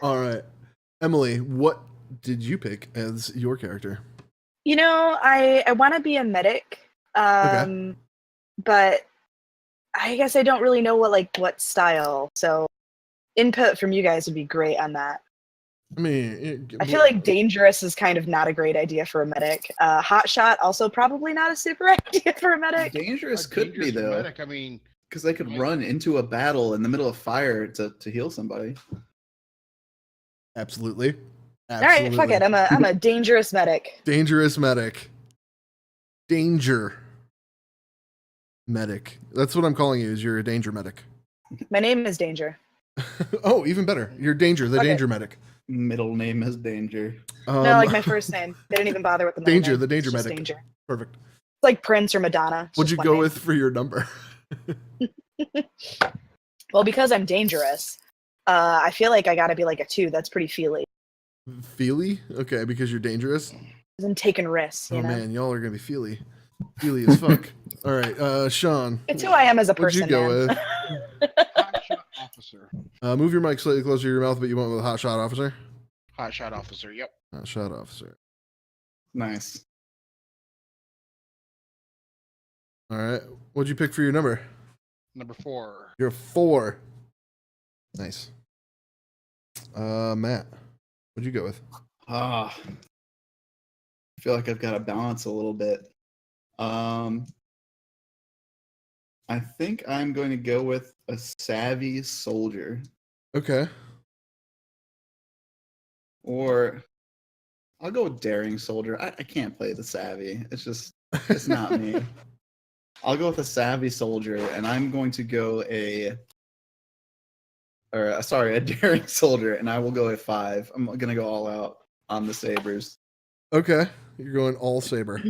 All right. Emily, what did you pick as your character? I want to be a medic, Okay. but I guess I don't really know what style. So input from you guys would be great on that. I mean, I feel like dangerous is kind of not a great idea for a medic. Hot shot also probably not a super idea for a medic. Dangerous could be though, medic, I mean, because they could run into a battle in the middle of fire to heal somebody. absolutely. All right, fuck it. I'm a dangerous medic. Dangerous medic. Danger medic. That's what I'm calling you. Is you're a danger medic. My name is Danger. Oh, even better. You're Danger, the danger medic. Middle name is Danger. No, like my first name. They didn't even bother with the middle Danger, name. the danger It's just medic. Danger. Perfect. It's like Prince or Madonna. It's What'd you just go one name. with for your number? Well, because I'm dangerous, I feel like I gotta be like a 2. That's pretty feely. Feely? Okay, because you're dangerous. I'm taking risks. Oh You know? man, y'all are gonna be feely. Feely as fuck. All right, Sean. It's who I am as a What'd person. you go man. with? hotshot officer. Move your mic slightly closer to your mouth, but you went with a hot shot officer. Hotshot officer. Yep. Hot shot officer. Nice. All right. What'd you pick for your number? Number 4. You're 4. Nice. Matt. What'd you go with? I feel like I've got to balance a little bit. I think I'm going to go with a savvy soldier. Okay. Or I'll go with daring soldier. I can't play the savvy. It's not me. I'll go with a savvy soldier, and I'm going to go a daring soldier, and I will go a 5. I'm gonna go all out on the Sabers. Okay. You're going all Saber.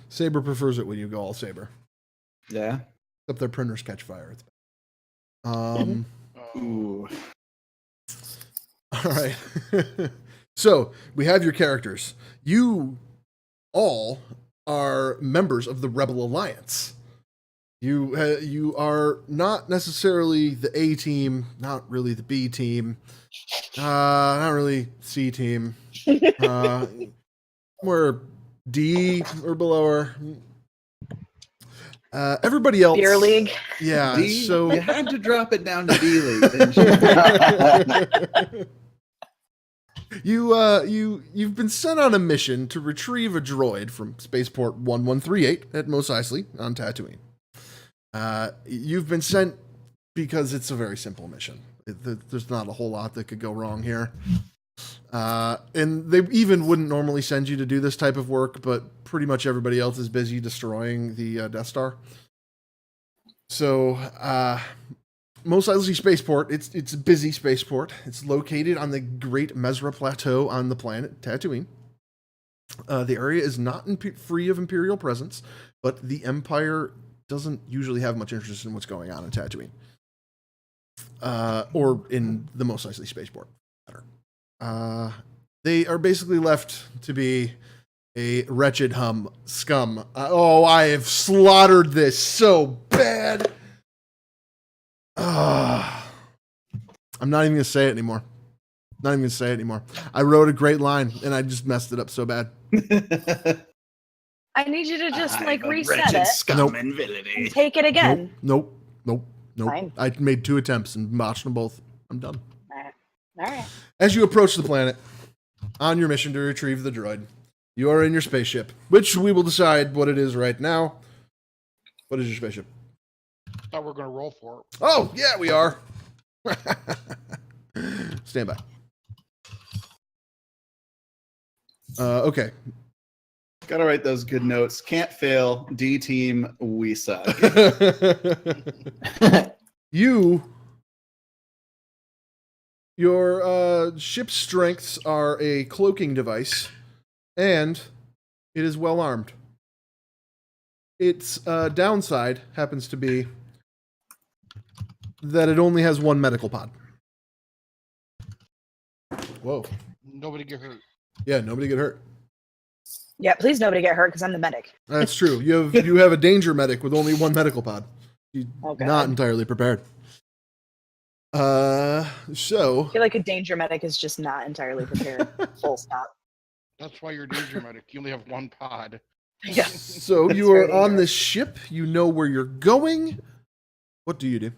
Saber prefers it when you go all Saber. Yeah. Except their printers catch fire. Ooh. All right. So we have your characters. You all are members of the Rebel Alliance. You are not necessarily the A team, not really the B team, not really C team. We're D or below her. Everybody else. Beer league. Yeah. D, So you had to drop it down to D league, didn't you? You've been sent on a mission to retrieve a droid from spaceport 1138 at Mos Eisley on Tatooine. You've been sent because it's a very simple mission. There's not a whole lot that could go wrong here. And they even wouldn't normally send you to do this type of work, but pretty much everybody else is busy destroying the Death Star. So, Mos Eisley Spaceport, it's a busy spaceport. It's located on the Great Mesra Plateau on the planet Tatooine. The area is not free of Imperial presence, but the Empire doesn't usually have much interest in what's going on in Tatooine. Or in the Mos Eisley Spaceport. They are basically left to be a wretched scum. I have slaughtered this so bad. I'm not even gonna say it anymore. I wrote a great line and I just messed it up so bad. I need you to just I'm a reset wretched it scum Nope. and villainy. and take it again. Nope. Fine. I made 2 attempts and botched them both. I'm done. All right. As you approach the planet on your mission to retrieve the droid, you are in your spaceship, which we will decide what it is right now. What is your spaceship? Thought we were going to roll for it. Oh, yeah, we are. Stand by. Okay. Gotta write those good notes. Can't fail. D team, we suck. Your ship's strengths are a cloaking device, and it is well armed. Its downside happens to be that it only has 1 medical pod. Whoa. Nobody get hurt. Yeah, nobody get hurt. Yeah, please nobody get hurt because I'm the medic. That's true. You have a danger medic with only 1 medical pod. You're Oh, God. not entirely prepared. So I feel like a danger medic is just not entirely prepared. Full stop. That's why you're danger medic. You only have one pod. Yeah. So That's you very are on dangerous. this ship. You know where you're going. What do you do?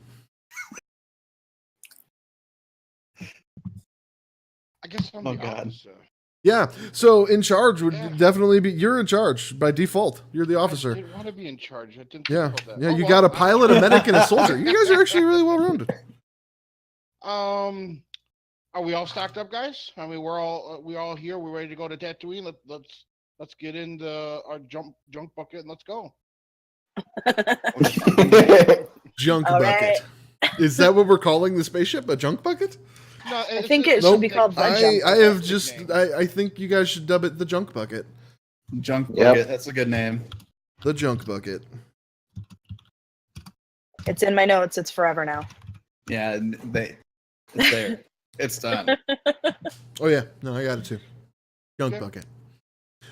I guess I'm Oh, the God. officer. Yeah. So in charge would Yeah. definitely be. You're in charge by default. You're the I officer. didn't want to be in charge. I didn't Yeah. think about that. Yeah. Oh, You well, got a I'm pilot, a in medic, and a soldier. You guys are actually really well rounded. charge. Are we all stocked up, guys? I mean, we all here. We're ready to go to Tatooine. Let's get into our junk bucket and let's go. Junk All bucket. Is that what we're calling the spaceship? A junk bucket? No, I think it Nope. should be called the I jump. I have Big just name. I think you guys should dub it the junk bucket. Junk Yep. bucket. That's a good name. The junk bucket. It's in my notes. It's forever now. Yeah, it's there. It's done. Oh yeah, no, I got it too. Junk Okay. bucket.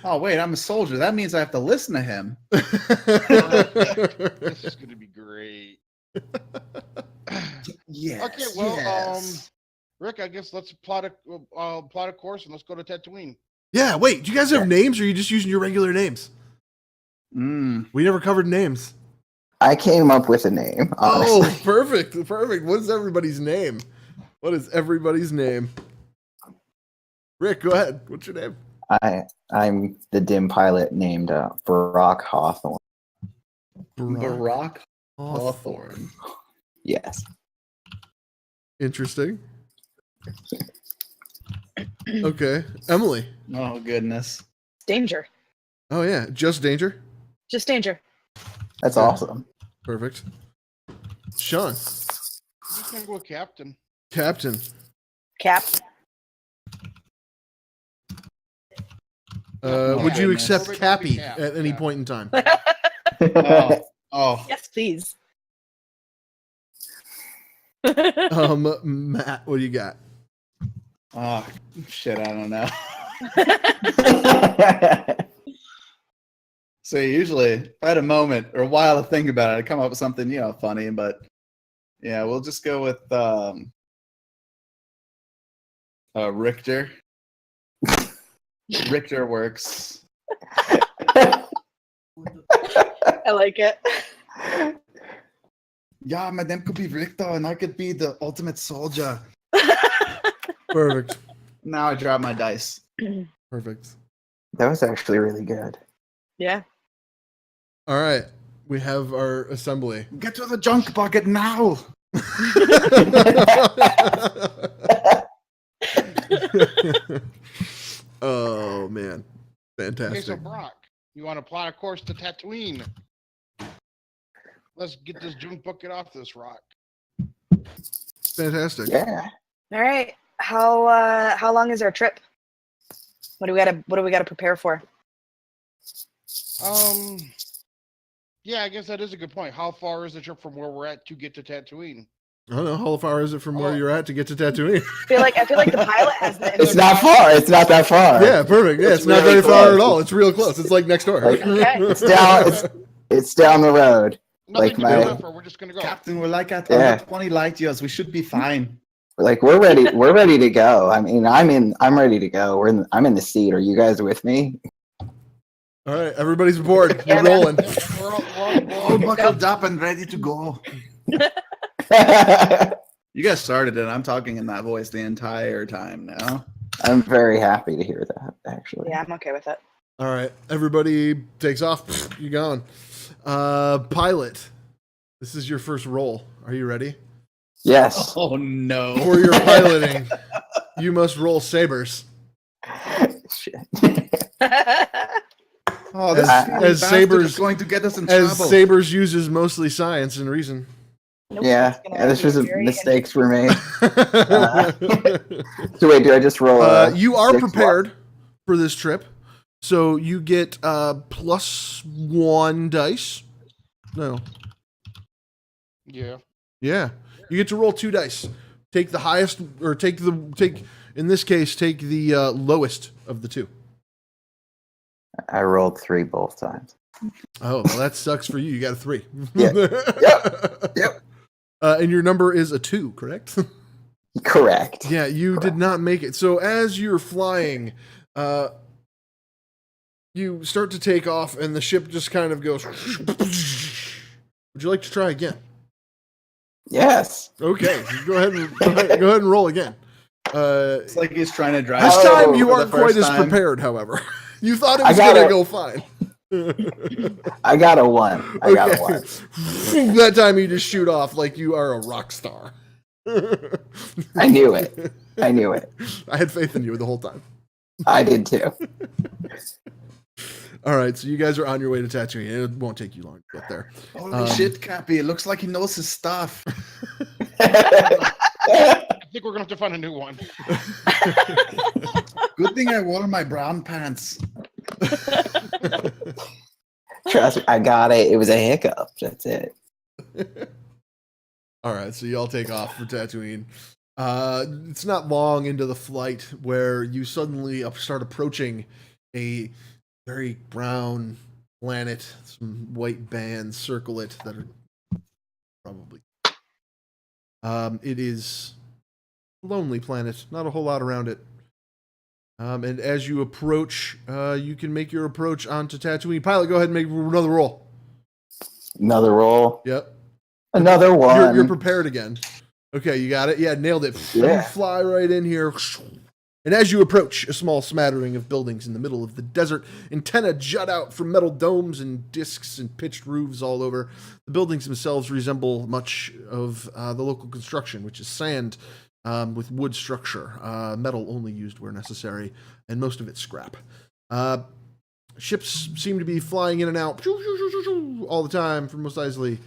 Oh wait, I'm a soldier. That means I have to listen to him. This is gonna be great. Yes. Okay, well, yes. Rick, I guess let's plot a course and let's go to Tatooine. Yeah, wait, do you guys have names or are you just using your regular names? We never covered names. I came up with a name. Honestly. Oh, perfect. What is everybody's name? What is everybody's name? Rick, go ahead. What's your name? I'm the dim pilot named Barack Hawthorne. Barack Hawthorne. Hawthorne. Yes. Interesting. Okay. Emily. Oh goodness. Danger. Oh yeah, just danger. Just danger. That's Yeah. awesome. Perfect. Sean. I'm just gonna go with Captain. Captain. Cap. Oh, Would you goodness. accept Perfect Cappy Cap, at any yeah. point in time? Oh. Yes, please. Matt, what do you got? Oh shit, I don't know. So usually, if I had a moment or a while to think about it, I'd come up with something, funny. But yeah, we'll just go with Richter. Richter works. I like it. Yeah, my name could be Richter, and I could be the ultimate soldier. Perfect. Now I drop my dice. Perfect. That was actually really good. Yeah. All right. We have our assembly. Get to the junk bucket now. Oh man. Okay, so Fantastic. Brock, you want to plot a course to Tatooine? Let's get this junk bucket off this rock. Fantastic. Yeah. All right. How long is our trip? What do we gotta prepare for? Yeah, I guess that is a good point. How far is the trip from where we're at to get to Tatooine? I don't know. How far is it from where Oh. you're at to get to Tatooine? I feel like the pilot has the It's not far. It's not that far. Yeah, perfect. Yeah, it's not really very far close. at all. It's real close. It's like next door. Like- Okay. It's down. It's down the road. Nothing Like to my- do that for. We're just gonna go. Captain, we're like at Yeah. 20 light years. We should be fine. Like we're ready. We're ready to go. I mean, I'm ready to go. I'm in the seat. Are you guys with me? All right, everybody's aboard. Yeah, We're rolling. We're all All buckled up and ready to go. You guys started it. I'm talking in that voice the entire time now. I'm very happy to hear that. Actually. Yeah, I'm okay with it. All right, everybody takes off. You gone. Pilot, this is your first roll. Are you ready? Yes. Oh no. For your piloting, you must roll sabers. Shit. Oh, this As- silly as bastard Sabers- is going to get us in As trouble. Sabers uses mostly science and reason. Nope, Yeah. it's gonna Yeah. This be was a very mistake for me. So wait, do I just roll? You are 6 prepared for this trip, so you get +1 dice. No, Yeah. yeah, you get to roll 2 dice. Take the highest, or take in this case, take the lowest of the 2. I rolled 3 both times. Oh, well, that sucks for you. You got a 3. Yeah. Yep. And your number is a 2, correct? Correct. Yeah, you did not make it. So as you're flying, you start to take off, and the ship just kind of goes. Would you like to try again? Yes. Okay, go ahead and roll again. It's like he's trying to drive. This time you for the aren't quite first as time. prepared, however. You thought it I was got going to it. go fine. I got a 1. I got a 1. That time you just shoot off like you are a rock star. I knew it. I knew it. I had faith in you the whole time. I did too. All right, so you guys are on your way to Tatooine. It won't take you long to get there. Holy shit, Cappy! It looks like he knows his stuff. I think we're gonna have to find a new one. Good thing I wore my brown pants. Trust me, I got it. It was a hiccup. That's it. All right, so y'all take off for Tatooine. It's not long into the flight where you suddenly start approaching a very brown planet. Some white bands circle it that are probably. It is a lonely planet. Not a whole lot around it. And as you approach, you can make your approach onto Tatooine. Pilot, go ahead and make another roll. Another roll. Yep. Another one. You're prepared again. Okay, you got it. Yeah, nailed it. Yeah. You fly right in here. And as you approach a small smattering of buildings in the middle of the desert, antennae jut out from metal domes and discs and pitched roofs all over. The buildings themselves resemble much of the local construction, which is sand with wood structure, metal only used where necessary, and most of it scrap. Ships seem to be flying in and out all the time from Mos Eisley.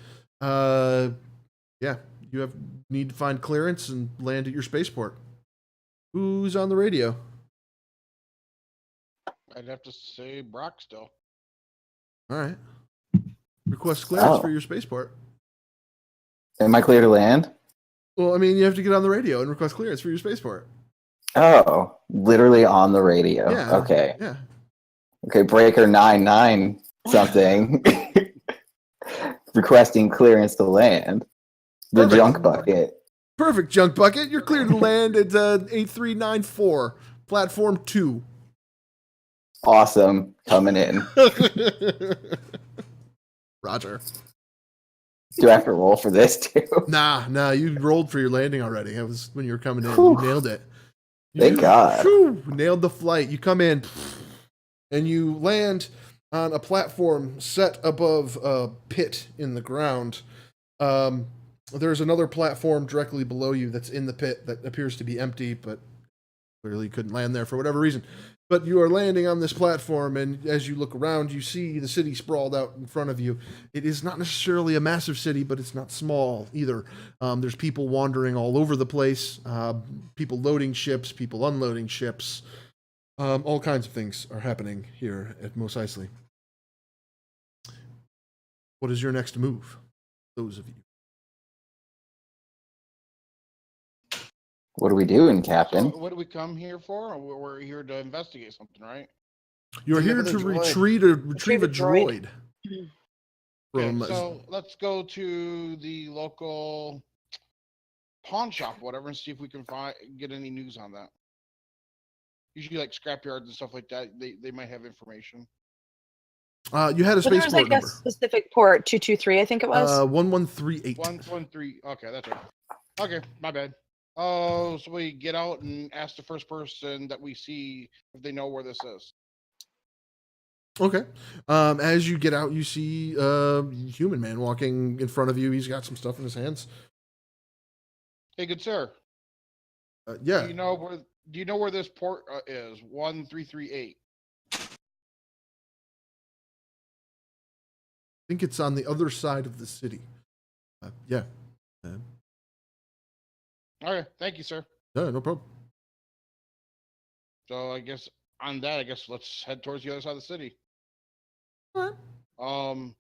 Yeah, you need to find clearance and land at your spaceport. Who's on the radio? I'd have to say Brock still. All right. Request clearance Oh. for your spaceport. Am I clear to land? Well, I mean, you have to get on the radio and request clearance for your spaceport. Oh, literally on the radio. Yeah. Okay. Yeah. Okay, breaker 99 something. Requesting clearance to land. The Perfect. junk bucket. Perfect, Junk Bucket. You're cleared to land at 8394, Platform 2. Awesome. Coming in. Roger. Do I have to roll for this too? Nah, you rolled for your landing already. That was when you were coming in. Whew. You nailed it. Thank God. Nailed the flight. You come in and you land on a platform set above a pit in the ground. There's another platform directly below you that's in the pit that appears to be empty, but clearly couldn't land there for whatever reason. But you are landing on this platform, and as you look around, you see the city sprawled out in front of you. It is not necessarily a massive city, but it's not small either. There's people wandering all over the place, people loading ships, people unloading ships. All kinds of things are happening here at Mos Eisley. What is your next move, those of you? What are we doing, So Captain? what do we come here for? We're here to investigate something, right? You're here Deliver to the droid. retrieve a droid. Okay, From so let's go to the local pawn shop, whatever, and see if we can get any news on that. Usually, like scrapyards and stuff like that, they might have information. you had a But there was spaceport like a number. specific port, 223, I think it was. 1138. 113. Okay, that's right. Okay, my bad. Oh, so we get out and ask the first person that we see if they know where this is. Okay. As you get out, you see a human man walking in front of you. He's got some stuff in his hands. Hey, good sir. Yeah. Do you know where this port is? 1338. I think it's on the other side of the city. Yeah. Okay, thank you, sir. No problem. So I guess on that, let's head towards the other side of the city. All right.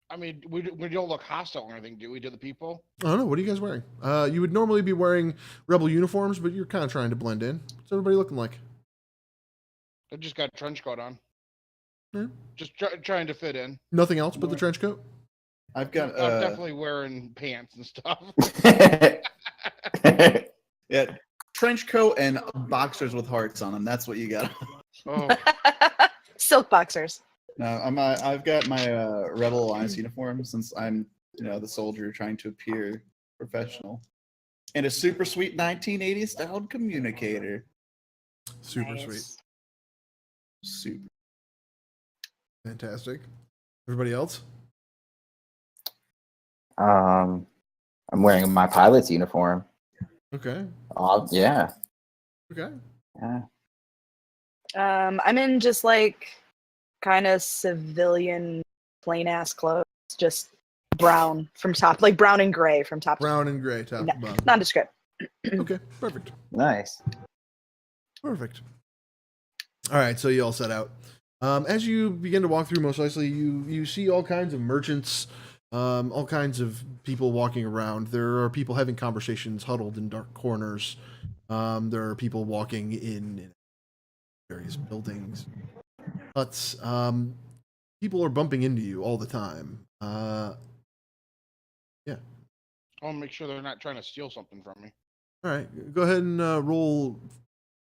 I mean, we don't look hostile or anything, do we? To the people? I don't know. What are you guys wearing? You would normally be wearing rebel uniforms, but you're kind of trying to blend in. What's everybody looking like? I just got a trench coat on. Yeah. Just trying to fit in. Nothing else but the trench coat? I've got I'm definitely wearing pants and stuff. yeah, trench coat and boxers with hearts on them. That's what you got. Oh, Silk boxers. No, I've got my Rebel Alliance uniform since I'm the soldier trying to appear professional, and a super sweet 1980s styled communicator. Super Nice. sweet. Super. Fantastic. Everybody else? I'm wearing my pilot's uniform. Okay. Yeah. Okay. Yeah. I'm in just like kind of civilian plain ass clothes, just brown from top, like brown and gray from top. Brown and gray, top to bottom. Nondescript. Okay, perfect. Nice. Perfect. All right, so you all set out. As you begin to walk through, most likely you see all kinds of merchants, all kinds of people walking around. There are people having conversations huddled in dark corners. There are people walking in various buildings, huts. People are bumping into you all the time. Yeah. I'll make sure they're not trying to steal something from me. All right, go ahead and roll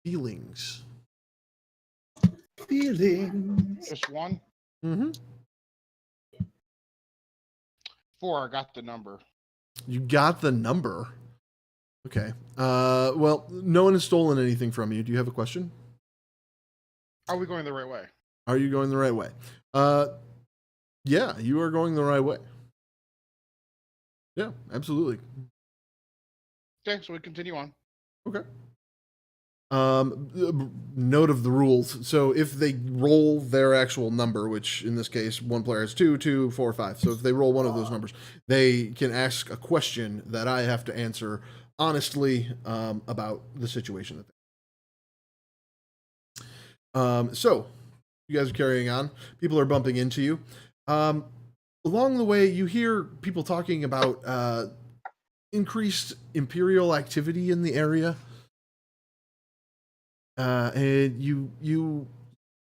feelings. Feelings. Just one? Mm-hmm. 4, I got the number. You got the number. Okay. Well, no one has stolen anything from you. Do you have a question? Are we going the right way? Are you going the right way? Yeah, you are going the right way. Yeah, absolutely. Okay, so we continue on. Okay. Note of the rules. So if they roll their actual number, which in this case one player has 2, 2, 4, 5. So if they roll one of those numbers, they can ask a question that I have to answer honestly about the situation that so you guys are carrying on. People are bumping into you. Along the way, you hear people talking about increased Imperial activity in the area. And you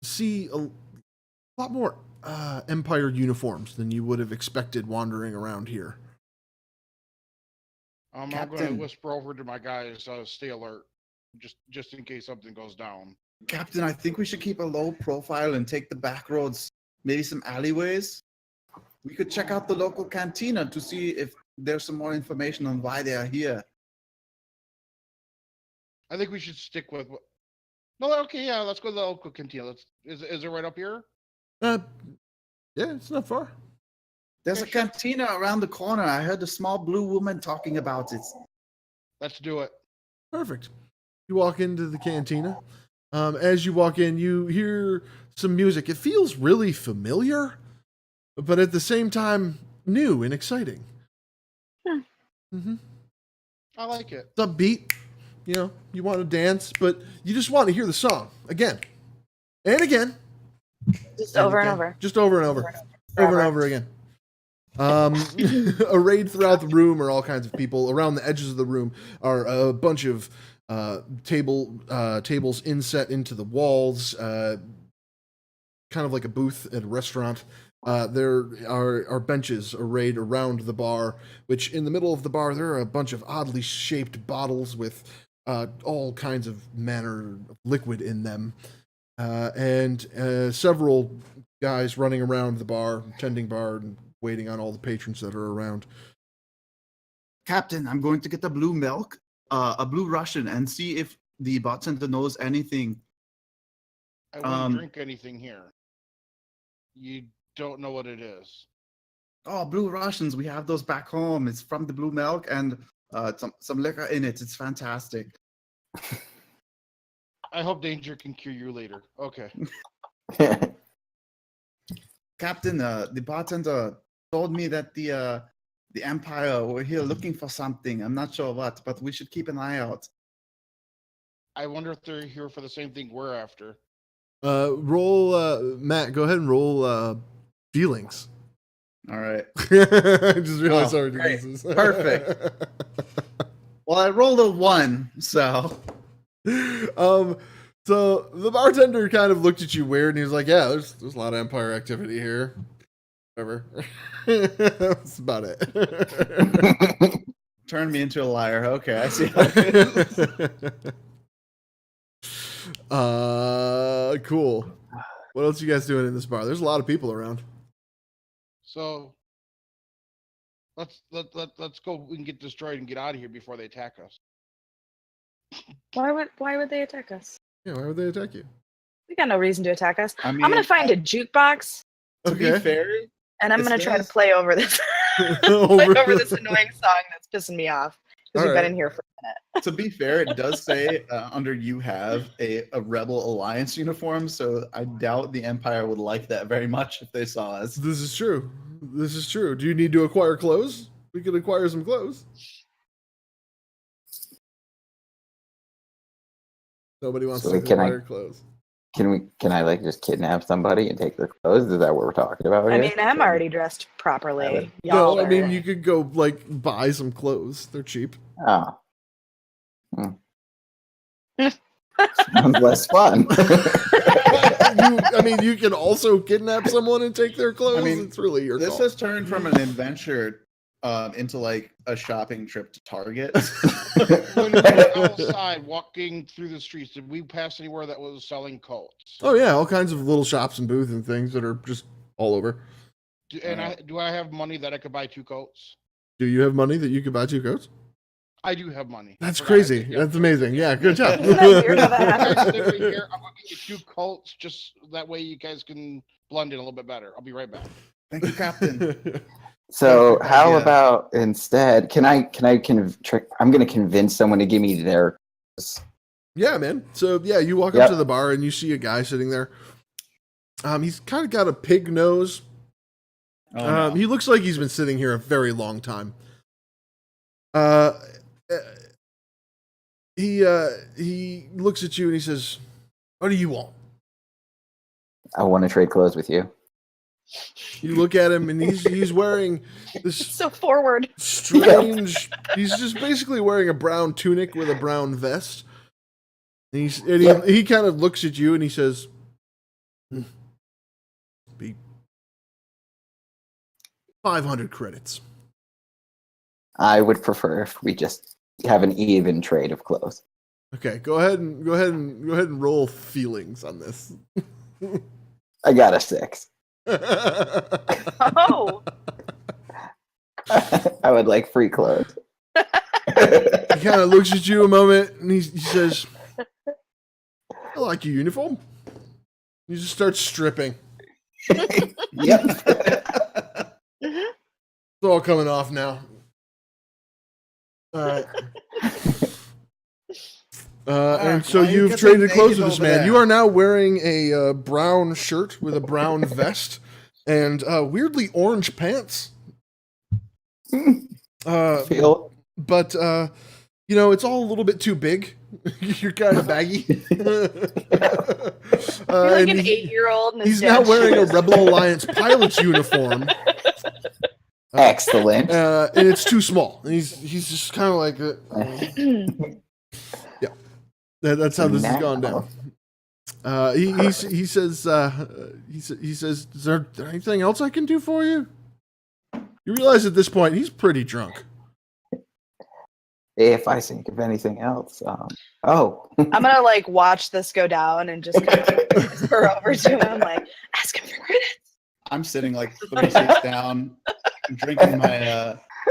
see a lot more Empire uniforms than you would have expected wandering around here. I'm going to Captain. whisper over to my guys, stay alert, just in case something goes down. Captain, I think we should keep a low profile and take the back roads, maybe some alleyways. We could check out the local cantina to see if there's some more information on why they are here. I think we should stick with what... No, okay, yeah, let's go to the local cantina. Is it right up here? Yeah, it's not far. There's Okay, a sure. cantina around the corner. I heard a small blue woman talking about it. Let's do it. Perfect. You walk into the cantina. As you walk in, you hear some music. It feels really familiar, but at the same time, new and exciting. Mm-hmm. I like it. It's upbeat. You know, you want to dance, but you just want to hear the song again and again. Just over and again. over. Just over and over. Forever. Over and over again. Arrayed throughout the room are all kinds of people. Around the edges of the room are a bunch of tables inset into the walls, kind of like a booth at a restaurant. There are benches arrayed around the bar, which in the middle of the bar, there are a bunch of oddly shaped bottles with all kinds of manner of liquid in them. And several guys running around the bar, tending bar, and waiting on all the patrons that are around. Captain, I'm going to get the blue milk, a blue Russian, and see if the bartender knows anything. I wouldn't drink anything here. You don't know what it is. Oh, blue Russians, we have those back home. It's from the blue milk and some liquor in it. It's fantastic. I hope danger can cure you later. Okay. Captain, the bartender told me that the Empire were here looking for something. I'm not sure what, but we should keep an eye out. I wonder if they're here for the same thing we're after. Roll, Matt, go ahead and roll feelings. All right. I just realized Oh, how great. ridiculous this is. Perfect. Well, I rolled a 1, so. So the bartender kind of looked at you weird and he was like, yeah, there's a lot of Empire activity here. Whatever. That's about it. Turn me into a liar. Okay, I see how it is. Cool. What else you guys doing in this bar? There's a lot of people around. So let's go. We can get destroyed and get out of here before they attack us. Why would they attack us? Yeah, why would they attack you? We got no reason to attack us. I mean, I'm gonna find a jukebox to be Okay. fair, and I'm It gonna try to says- play over this Over- play over this annoying song that's pissing me off because we've Alright. been in here for a minute. to be fair, it does say under you have a Rebel Alliance uniform, so I doubt the Empire would like that very much if they saw us. This is true. This is true. Do you need to acquire clothes? We could acquire some clothes. Nobody wants So to can I- acquire clothes. Can I like just kidnap somebody and take their clothes? Is that what we're talking about I here? mean, I'm already dressed properly. No, Y'all I mean are- you could go like buy some clothes. They're cheap. Oh. Sounds less fun. You can also kidnap someone and take their clothes. I mean, It's really your This call. has turned from an adventure into like a shopping trip to Target. When we were outside walking through the streets, did we pass anywhere that was selling Colts? Oh yeah, all kinds of little shops and booths and things that are just all over. Do I have money that I could buy 2 coats? Do you have money that you could buy 2 coats? I do have money. That's I forgot I crazy. did, yeah. That's amazing. Yeah, good job. Isn't that weird how that You guys happened? live right here. I'm gonna get you 2 Colts just that way you guys can blend in a little bit better. I'll be right back. Thank you, Captain. So Perfect how idea. about instead? I'm going to convince someone to give me their. Yeah, man. So yeah, you walk up Yep. to the bar and you see a guy sitting there. He's kind of got a pig nose. Oh, no. He looks like he's been sitting here a very long time. He looks at you and he says, "What do you want?" I want to trade clothes with you. You look at him and he's wearing this So forward. strange. He's just basically wearing a brown tunic with a brown vest. And he kind of looks at you and he says, "Be 500 credits." I would prefer if we just have an even trade of clothes. Okay, go ahead and roll feelings on this. I got a 6. Oh, I would like free clothes. He kind of looks at you a moment and he says, "I like your uniform." He just starts stripping. Yep. It's all coming off now. All right. And so why you you've get so traded clothes naked with this over man. there? You are now wearing a brown shirt with a brown vest and weirdly orange pants. Feel But it's all a little bit too big. You're kind of baggy. you're like and an 8-year-old. he's now wearing a Rebel Alliance pilot's uniform. excellent. And it's too small. And he's just kind of like, yeah. That's how this has gone down. He says, "Is there anything else I can do for you?" You realize at this point he's pretty drunk. If I think of anything else, I'm gonna like watch this go down and just kind of whisper over to him, like, ask him for credits. I'm sitting like 3 seats down,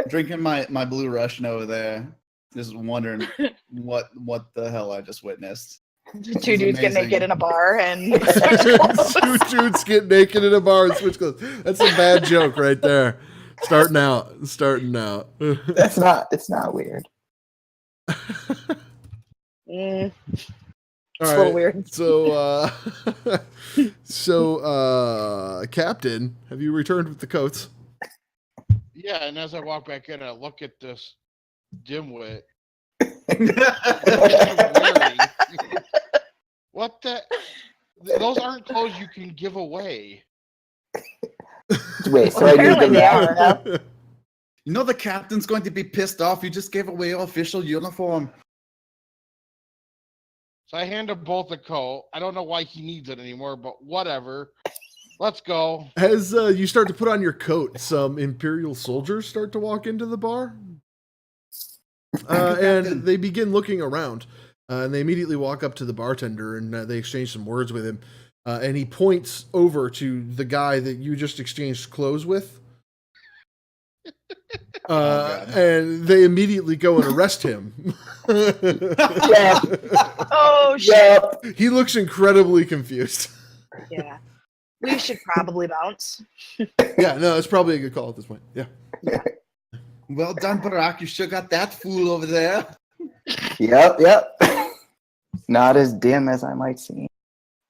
drinking my Blue Russian over there, just wondering what the hell I just witnessed. 2 dudes get amazing. naked in a bar and switch clothes. Two dudes get naked in a bar and switch clothes. That's a bad joke right there. Starting out. it's not weird. Mm, it's All a little right. weird. So, Captain, have you returned with the coats? Yeah, and as I walk back in, I look at this dimwit. What the? Those aren't clothes you can give away. Wait, so Well, I need apparently them they now? are. Yeah. You know the captain's going to be pissed off. You just gave away your official uniform. So I hand him both a coat. I don't know why he needs it anymore, but whatever. Let's go. As you start to put on your coat, some Imperial soldiers start to walk into the bar. And they begin looking around. And they immediately walk up to the bartender and they exchange some words with him. And he points over to the guy that you just exchanged clothes with. And they immediately go and arrest him. Yeah. Oh shit! Yep. He looks incredibly confused. Yeah, we should probably bounce. Yeah, no, it's probably a good call at this point. Yeah. Well done, Barack. You sure got that fool over there. Yep. Not as dim as I might seem.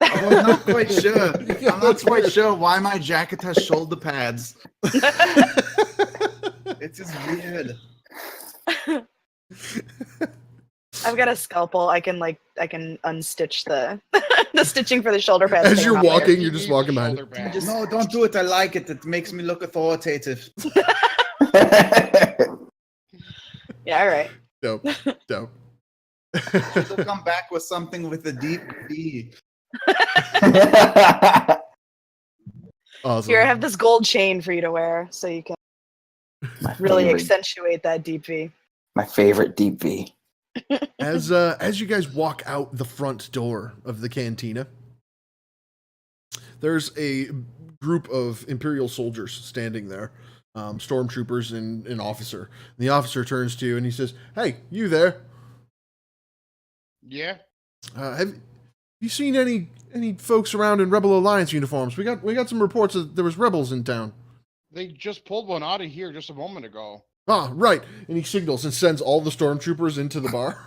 Oh, I'm not quite sure. I'm not quite sure why my jacket has shoulder pads. It's just weird. I've got a scalpel. I can unstitch the the stitching for the shoulder pads. As thing you're on there. walking, you're just walking behind Shoulder it. pads. No, don't do it. I like it. It makes me look authoritative. Yeah, all right. Dope. She'll come back with something with a deep V. Awesome. Here, I have this gold chain for you to wear, so you can My really favorite- accentuate that deep V. My favorite deep V. As you guys walk out the front door of the cantina, there's a group of Imperial soldiers standing there, stormtroopers and an officer. And the officer turns to you and he says, "Hey, you there? Yeah. Have you seen any folks around in Rebel Alliance uniforms? We got some reports that there was rebels in town." They just pulled one out of here just a moment ago. Ah, right. And he signals and sends all the stormtroopers into the bar.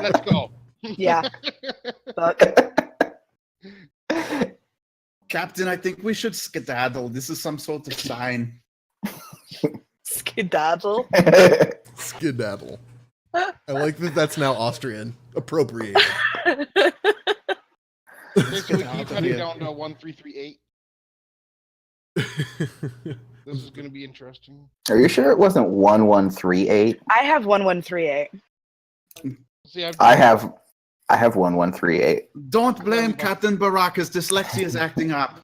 Let's go. Yeah. Fuck. Captain, I think we should skedaddle. This is some sort of sign. Skedaddle. Skedaddle. I like that that's now Austrian. Appropriate. Okay, so we keep heading Yeah. down to 1338. This is going to be interesting. Are you sure it wasn't 1138? I have 1138. See, I have 1138. Don't blame Captain Barack. His dyslexia is acting up.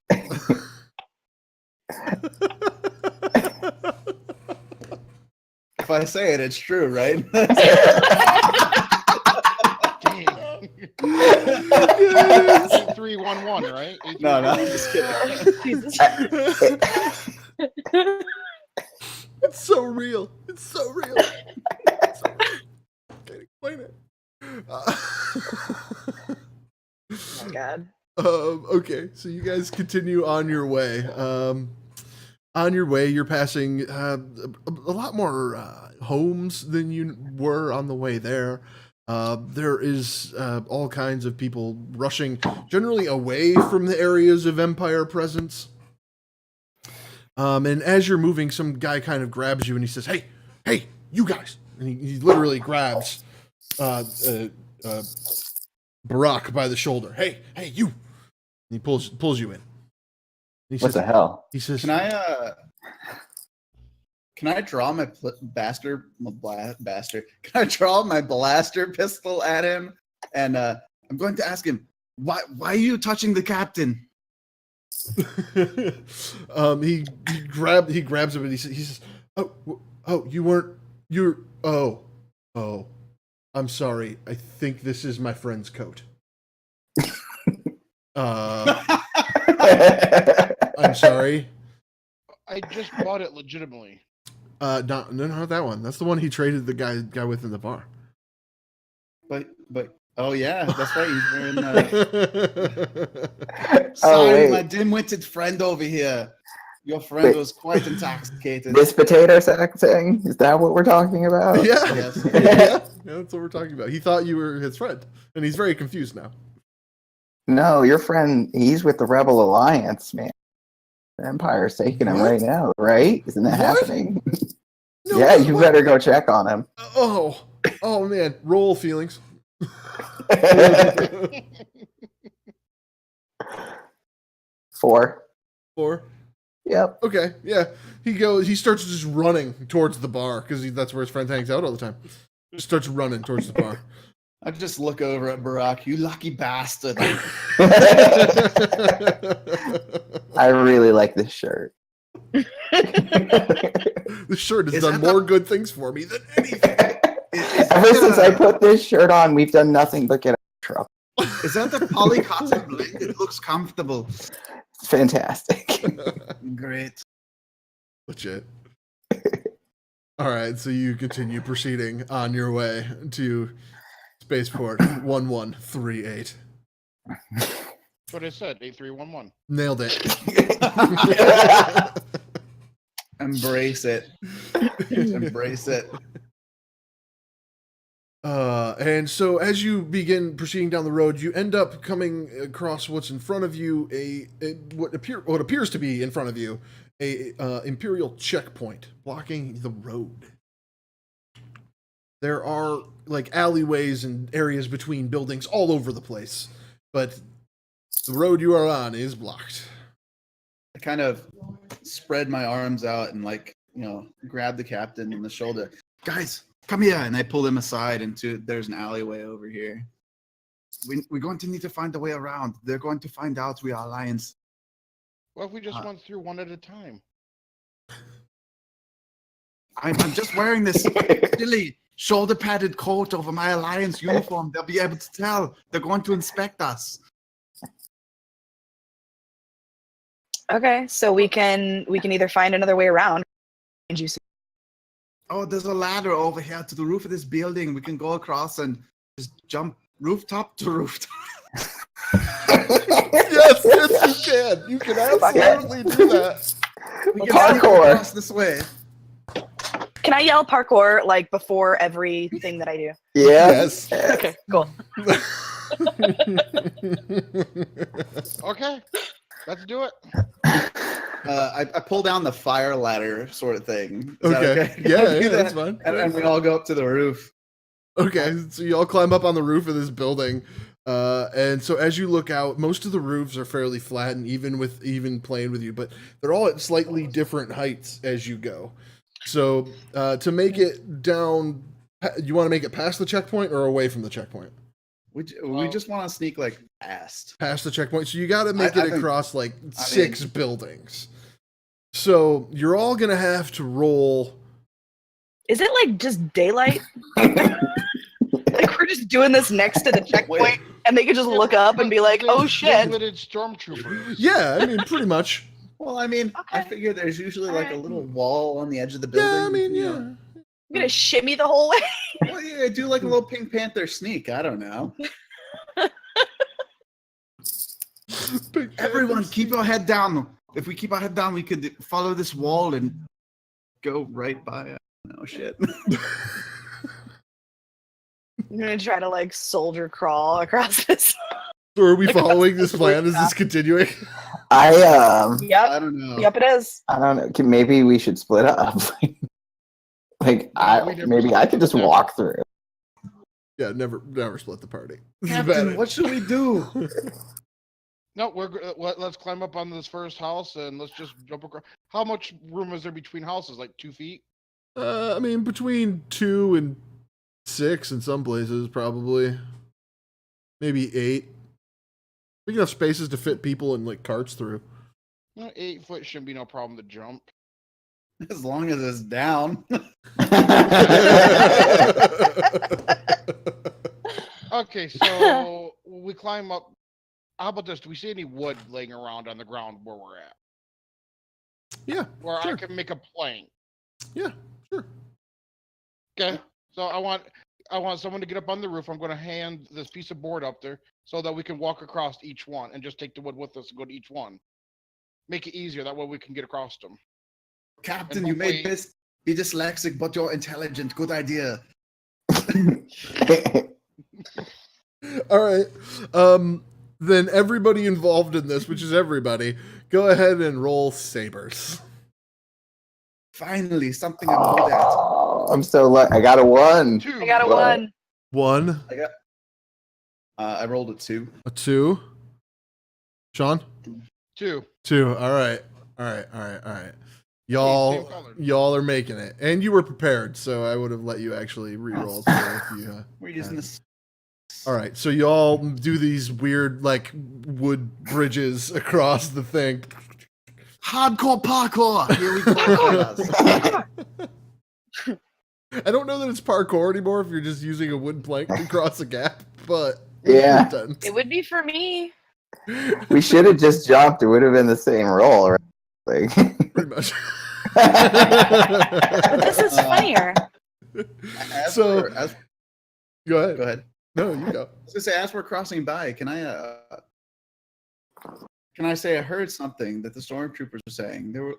If I say it, it's true, right? Dang. 311, right? No, I'm just kidding. Jesus. It's so real. It's so real. It's so real. Can't explain it. Oh my god. Okay, so you guys continue on your way. On your way, you're passing a lot more homes than you were on the way there. There is all kinds of people rushing generally away from the areas of Empire presence. And as you're moving, some guy kind of grabs you and he says, "Hey, you guys!" And he literally grabs Barack by the shoulder. Hey, you! And he pulls you in. He What says, the hell? He says, Can I draw my blaster? Can I draw my blaster pistol at him? And I'm going to ask him, why are you touching the captain? he grabs him and he says, "Oh, I'm sorry. I think this is my friend's coat." I'm sorry. I just bought it legitimately. Not that one. That's the one he traded the guy with in the bar. But oh yeah, that's right. He's wearing. Oh, Sorry, wait. my dim-witted friend over here. Your friend Wait. was quite intoxicated. This potato sack thing? Is that what we're talking about? Yeah. Yes. Yeah, that's what we're talking about. He thought you were his friend, and he's very confused now. No, your friend, he's with the Rebel Alliance, man. The Empire's taking him What? right now, right? Isn't that What? happening? No, Yeah, what- you what? better go check on him. Oh man, roll feelings. 4. 4. Yep. Okay, yeah. He starts just running towards the bar because that's where his friend hangs out all the time. Just starts running towards the bar. I just look over at Barack. You lucky bastard. I really like this shirt. This shirt has Is done that the- more good things for me than anything. Ever since I put this shirt on, we've done nothing but get out of trouble. Is that the polycotton blend? It looks comfortable. It's fantastic. Great. Legit. All right, so you continue proceeding on your way to Spaceport 1138. What I said, 8311. Nailed it. Embrace it. Embrace it. And so as you begin proceeding down the road, you end up coming across what's in front of you, what appears to be in front of you, a Imperial checkpoint blocking the road. There are like alleyways and areas between buildings all over the place, but the road you are on is blocked. I kind of spread my arms out and grab the captain in the shoulder. Guys, come here. And I pull him aside there's an alleyway over here. We're going to need to find a way around. They're going to find out we are Alliance. What if we just went through one at a time? I'm just wearing this silly shoulder-padded coat over my Alliance uniform. They'll be able to tell. They're going to inspect us. Okay, so we can either find another way around. And you see, Oh, there's a ladder over here to the roof of this building. We can go across and just jump rooftop to rooftop. Yes, you can. You can absolutely do that. We can Parkour. sneak across this way. can I yell parkour like before everything that I do? Yeah. Yes. Okay, cool. Okay, let's do it. I pull down the fire ladder sort of thing. Is that Okay. okay? Yeah, I do that's that, fine. and we all go up to the roof. Okay, so you all climb up on the roof of this building, and so as you look out, most of the roofs are fairly flat and even plane with you, but they're all at slightly different heights as you go. So to make it down, you want to make it past the checkpoint or away from the checkpoint? We just want to sneak past. Past the checkpoint. So you got to make I it think- across six buildings. So you're all gonna have to roll. Is it like just daylight? Like we're just doing this next to the checkpoint, and they can just look up and be like, "Oh shit!" Limited stormtroopers. Yeah, I mean, pretty much. Well, I mean, I Okay. figure there's usually a Alright. little wall on the edge of the building. Yeah, I mean, you yeah. know. I'm gonna shimmy the whole way. Well, yeah, do like a little Pink Panther sneak. I don't know. Everyone, keep your head down. If we keep our head down, we could follow this wall and go right by it. No shit. I'm gonna try to soldier crawl across this. So are we following this plan? Is this continuing? I Yep, I don't know. yep, it is. I don't know. Maybe we should split up. We never Maybe I could just split. walk through. Yeah, never split the party. This is Captain, bad. what should we do? No, let's climb up on this first house and let's just jump across. How much room is there between houses? Like 2 feet? I mean, between 2 and 6 in some places, probably. Maybe 8. Big enough spaces to fit people and carts through. 8 foot shouldn't be no problem to jump. As long as it's down. Okay, so we climb up. How about this? Do we see any wood laying around on the ground where we're at? Yeah, Where I sure. can make a plank. Yeah, sure. Okay. So I want someone to get up on the roof. I'm going to hand this piece of board up there so that we can walk across each one and just take the wood with us and go to each one. Make it easier. That way we can get across them. Captain, And you may hopefully- be dyslexic, but you're intelligent. Good idea. All right. Then everybody involved in this, which is everybody, go ahead and roll sabers. Finally, something I'm good at. Oh, I'm so lucky. I got a 1. 2. I got a What? 1. 1, I rolled a 2. a 2. Sean? 2. 2. All right. Same Y'all, color. y'all are making it, and you were prepared, so I would have let you actually re-roll. So if you, We're using this. All right, so you all do these weird, like, wood bridges across the thing. Hardcore parkour. Here we go. I don't know that it's parkour anymore if you're just using a wood plank to cross a gap, but Yeah. It would be for me. We should have just jumped. It would have been the same roll, right? Like, pretty much. But this is funnier. So- Go ahead. Go ahead. No, you go. I was gonna say, as we're crossing by, can I say I heard something that the stormtroopers were saying? There were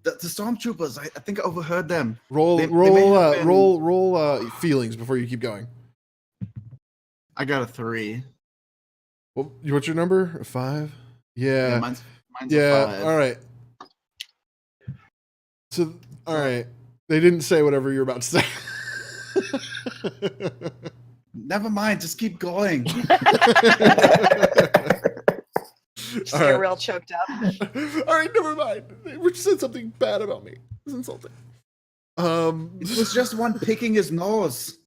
the stormtroopers. I think I overheard them. Roll, They roll, may have been- roll feelings before you keep going. I got a 3. Well, what's your number? A 5? Yeah. Mine's Yeah. a 5. All right. So, all right. They didn't say whatever you're about to say. Never mind. Just keep going. Just All get right. real choked up. All right, never mind. Rich said something bad about me. It's insulting. It was just one picking his nose.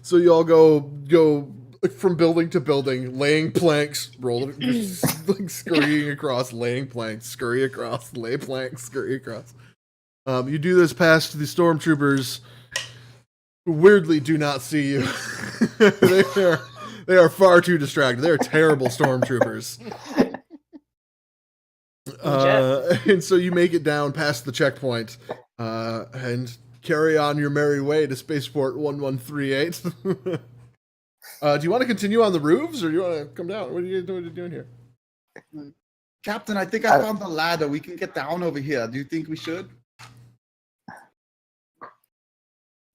So you all go from building to building, laying planks, rolling, like scurrying across, laying planks, scurry across, lay planks, scurry across. You do this past the stormtroopers. Who weirdly do not see you. They are far too distracted. They are terrible stormtroopers. And so you make it down past the checkpoint and carry on your merry way to Spaceport 1138. Do you want to continue on the roofs or do you want to come down? What are you doing here? Captain, I think I found the ladder. We can get down over here. Do you think we should?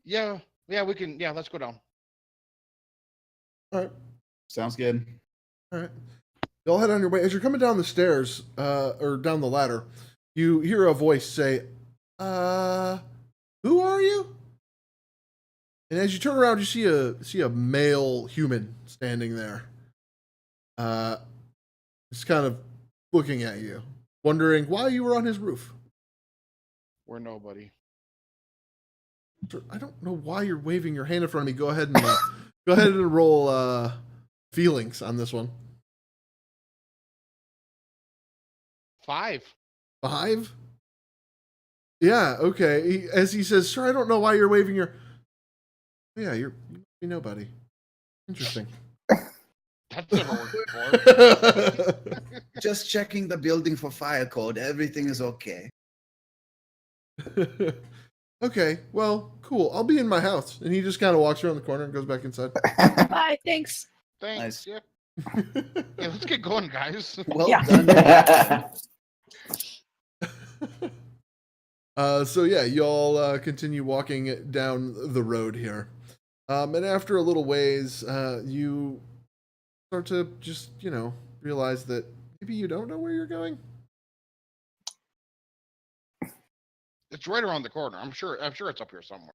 Yeah, we can. Yeah, let's go down. All right. Sounds good. All right. Y'all head on your way. As you're coming down the stairs, or down the ladder, you hear a voice say, who are you? And as you turn around, you see a male human standing there. Just kind of looking at you, wondering why you were on his roof. We're nobody. I don't know why you're waving your hand in front of me. Go ahead and roll feelings on this one. 5. 5? Yeah, okay. As he says, sir, I don't know why you're waving your... Yeah, you must be nobody. Interesting. That's never worked before. Just checking the building for fire code. Everything is okay. Okay, well, cool. I'll be in my house. And he just kind of walks around the corner and goes back inside. Bye, thanks. Thanks. Nice. Yeah. Yeah, let's get going, guys. Well Yeah. done. So yeah, y'all continue walking down the road here. And after a little ways, you start to just, realize that maybe you don't know where you're going. It's right around the corner. I'm sure it's up here somewhere.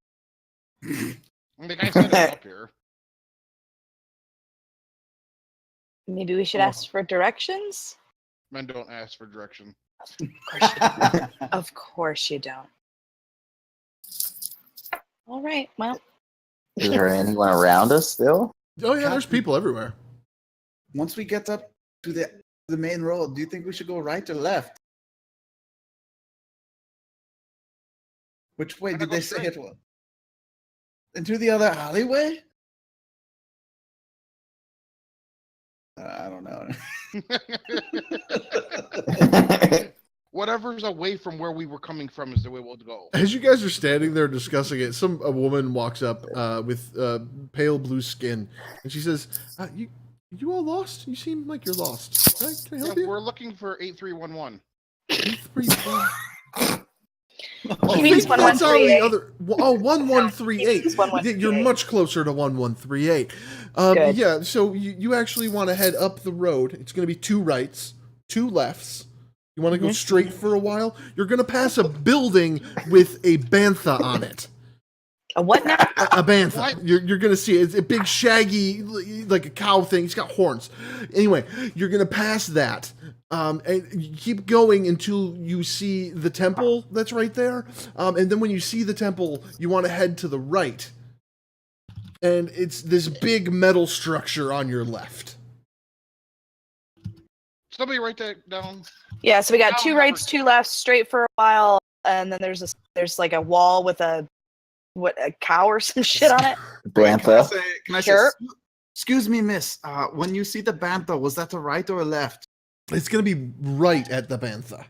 The guy said it's up here. Maybe we should ask for directions? Men don't ask for direction. Of course you don't. All right, well. Is there anyone around us still? Oh yeah, there's people everywhere. Once we get up to the main road, do you think we should go right or left? Which way Gotta did go they say straight. it was? Into the other alleyway? I don't know. Whatever's away from where we were coming from is the way we'll go. As you guys are standing there discussing it, a woman walks up with pale blue skin, and she says, "You all lost? You seem like you're lost. Can I help you?" We're looking for 8311. 831. He means That's on the 1138. other. 1138. He means 1138. You're much closer to 1138. Good. Yeah, so you actually want to head up the road. It's going to be 2 rights, 2 lefts. You want to go straight for a while? You're going to pass a building with a bantha on it. A what now? A bantha. What? You're going to see it. It's a big, shaggy, like a cow thing. It's got horns. Anyway, you're going to pass that. And you keep going until you see the temple that's right there. And then when you see the temple, you want to head to the right. And it's this big metal structure on your left. Somebody write that down. Yeah, so we got I'll 2 never- rights, 2 lefts, straight for a while, and then there's like a wall with a cow or some shit on it. Bantha. Can I Sure. say, excuse me, miss, when you see the bantha, was that a right or a left? It's going to be right at the bantha.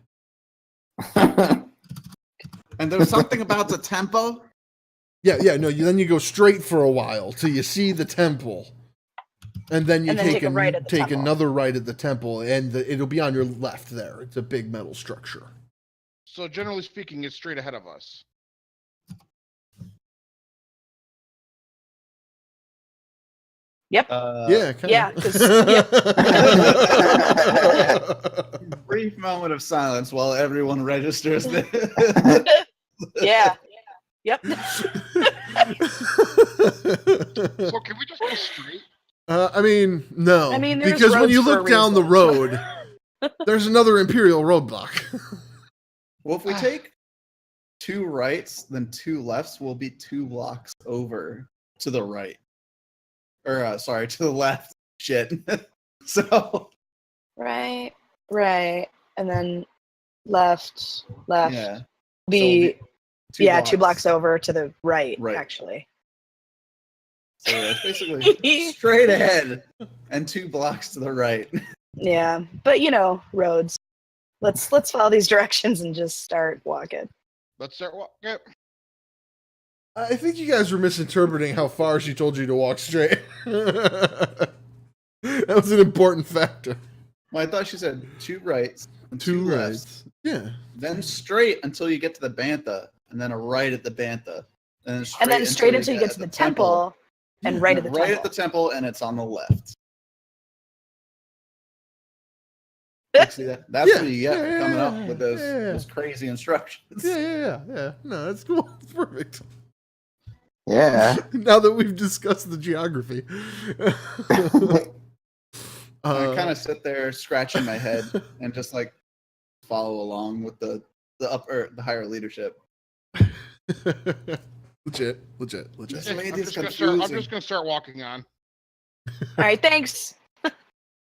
And there's something about the tempo. Yeah, no, then you go straight for a while till you see the temple. And then you And then take a right at the temple. another right at the temple, and it'll be on your left there. It's a big metal structure. So generally speaking, it's straight ahead of us. Yep. Yeah, kinda. Yeah, 'cause- Brief moment of silence while everyone registers this. Yeah. Yep. So can we just go straight? I mean, no. I mean, there's because when roads you for a look down the reason. road, there's another Imperial roadblock. Well, if we take 2 rights, then 2 lefts, we'll be 2 blocks over to the right. Or, sorry, to the left. Shit. So, Right. And then left. yeah. Be So it'll be 2 blocks over to the right, Right. actually. So it's basically straight ahead and 2 blocks to the right. Yeah, but roads. Let's follow these directions and just start walking. Let's start walking. I think you guys were misinterpreting how far she told you to walk straight. That was an important factor. Well, I thought she said 2 rights and 2 Two lefts. rights. Yeah. Then straight until you get to the bantha, and then a right at the bantha. And And then straight until you get to the temple, and right at the right temple. at the temple, and it's on the left. See that? That's Yeah, what you get for coming up with those, yeah. those crazy instructions. Yeah. No, that's cool. It's perfect. Yeah. Now that we've discussed the geography. I kind of sit there scratching my head and just like follow along with the higher leadership. legit. This I'm lady's just confusing. gonna start walking on. All right, thanks.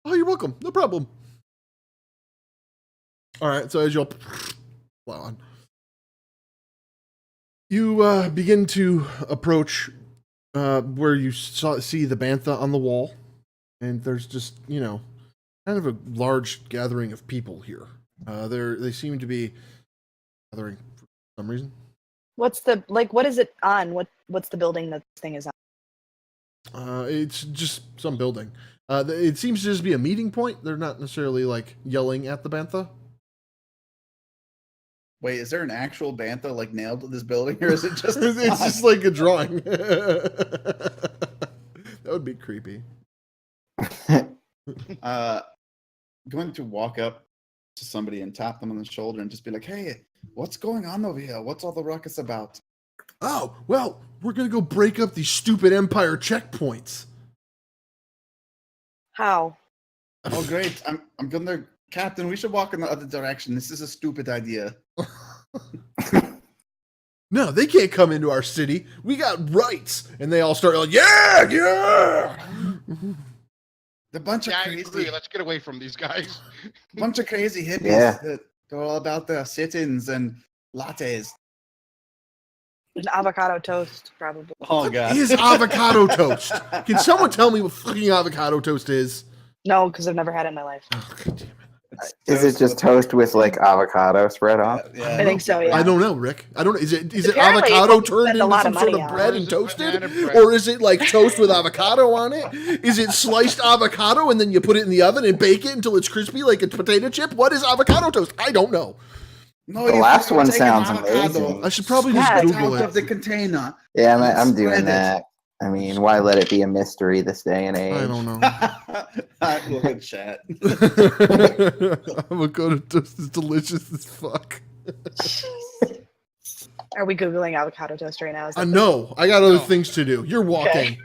Oh, you're welcome. No problem. All right, so as you'll plow on, you begin to approach where you see the bantha on the wall, and there's just kind of a large gathering of people here. They seem to be gathering for some reason. What's what is it on? What's the building that this thing is on? It's just some building. It seems to just be a meeting point. They're not necessarily like yelling at the bantha. Wait, is there an actual bantha like nailed to this building, or is it just? It's just like a drawing. That would be creepy. Going to walk up to somebody and tap them on the shoulder and just be like, "Hey, what's going on over here? What's all the ruckus about?" Oh, well, we're gonna go break up these stupid Empire checkpoints. How? Oh, great! I'm gonna, Captain. We should walk in the other direction. This is a stupid idea. No, they can't come into our city. We got rights, and they all start like, yeah. The bunch of Yeah, I crazy, agree. Let's get away from these guys. bunch of crazy hippies Yeah. that go all about their sit-ins and lattes. An avocado toast, probably. Oh god! Is avocado toast? Can someone tell me what fucking avocado toast is? No, because I've never had it in my life. Oh, God damn it. Is it just toast with like avocado spread on? Yeah. I think so. Yeah. I don't know, Rick. I don't know. Is it Apparently, avocado you turned spend a into lot some of sort money of on bread it. and Or is it banana toasted? bread? Or is it like toast with avocado on it? Is it sliced avocado and then you put it in the oven and bake it until it's crispy like a potato chip? What is avocado toast? I don't know. No, The you last fucking one take an sounds avocado, amazing. I should probably Yeah, just it's Google out of it. the container. Yeah, I'm Spread doing it. that. I mean, why let it be a mystery this day and age? I don't know. Look at chat. Avocado toast is delicious as fuck. Are we googling avocado toast right now? Is that No, I got other No. things to do. You're walking.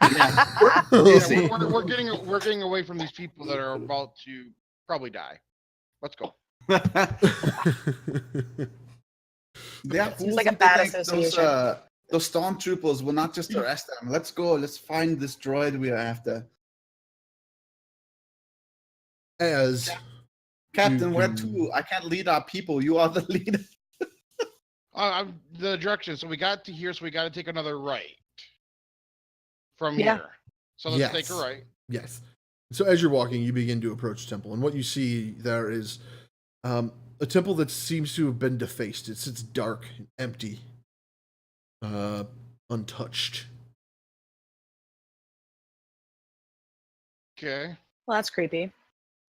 Yeah. Yeah, Easy. we're getting away from these people that are about to probably die. Let's go. Yeah, Seems like a bad association. those stormtroopers will not just arrest them. Let's go. Let's find this droid we are after. As Captain, where can- to? I can't lead our people. You are the leader. The direction. So we got to here, so we got to take another right from Yeah. here. So let's take a Yes. right. Yes. So as you're walking, you begin to approach the temple, and what you see there is a temple that seems to have been defaced. It's dark, and empty, untouched. Okay. Well, that's creepy.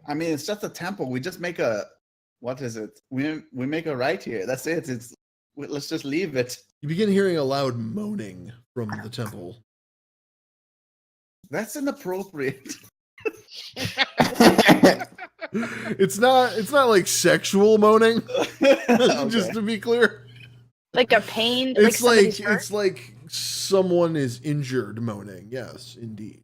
I mean, it's just a temple. We just make a, what is it? We make a right here. That's it. Let's just leave it. You begin hearing a loud moaning from the temple. That's inappropriate. It's not like sexual moaning. Just to be clear, Like a pain. it's somebody's hurt? it's like someone is injured moaning. Yes, indeed.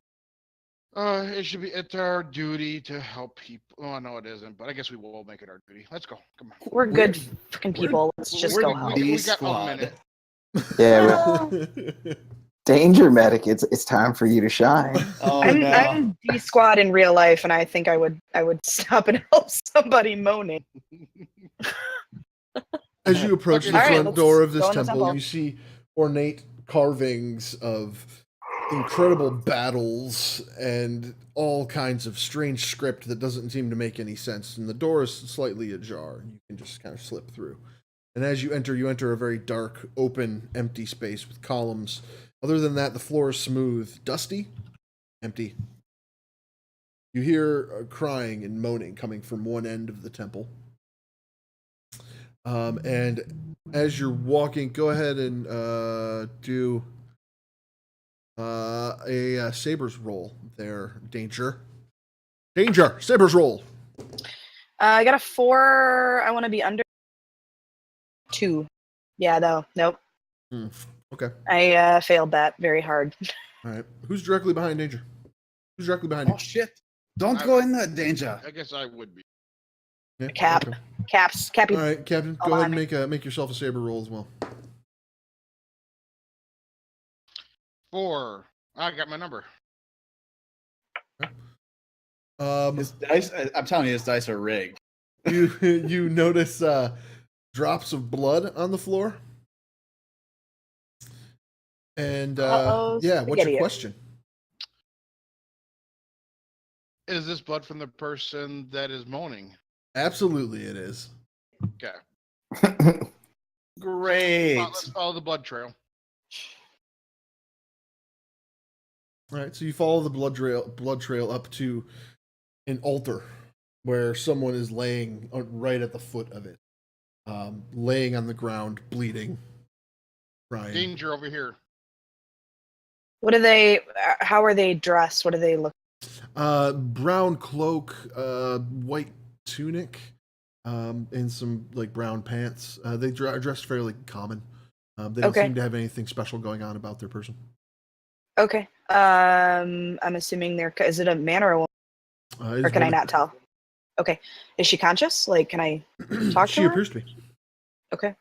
It should be. It's our duty to help people. Oh no, it isn't. But I guess we will make it our duty. Let's go. Come on. We're good fucking people. Let's just go we're home. D We got a squad. minute. Yeah, danger medic. It's time for you to shine. Oh no. I'm D squad in real life, and I think I would stop and help somebody moaning. As you approach the All right, front let's door of this go in the temple, temple. you see ornate carvings of incredible battles and all kinds of strange script that doesn't seem to make any sense. And the door is slightly ajar. You can just kind of slip through. And as you enter a very dark, open, empty space with columns. Other than that, the floor is smooth, dusty, empty. You hear crying and moaning coming from one end of the temple. And as you're walking, go ahead and do a Sabers roll there. Danger. Sabers roll. I got a 4. I want to be under 2. Yeah, though. Nope. Okay. I failed that very hard. All right. Who's directly behind Danger? Who's directly behind you? Oh shit! Don't go in there, danger. I guess I would be. Yeah, Cap. okay. Cappy. All right, Captain. All Go ahead behind and make yourself a Saber roll as well. 4. I got my number. His dice. I'm telling you, his dice are rigged. You notice drops of blood on the floor. And Uh-oh, yeah, what's your spaghetti. question? Is this blood from the person that is moaning? Absolutely, it is. Okay. Great. Let's follow the blood trail. All right, so you follow the blood trail up to an altar where someone is laying right at the foot of it, laying on the ground, bleeding, crying. Danger over here. What are they? How are they dressed? What do they look? Brown cloak, white tunic, and some like brown pants. They are dressed fairly common. They don't Okay. seem to have anything special going on about their person. Okay. I'm assuming they're. Is it a man or a woman? It Or is can I woman. not tell? Okay. Is she conscious? Like, can I talk to She her? appears to be. Okay.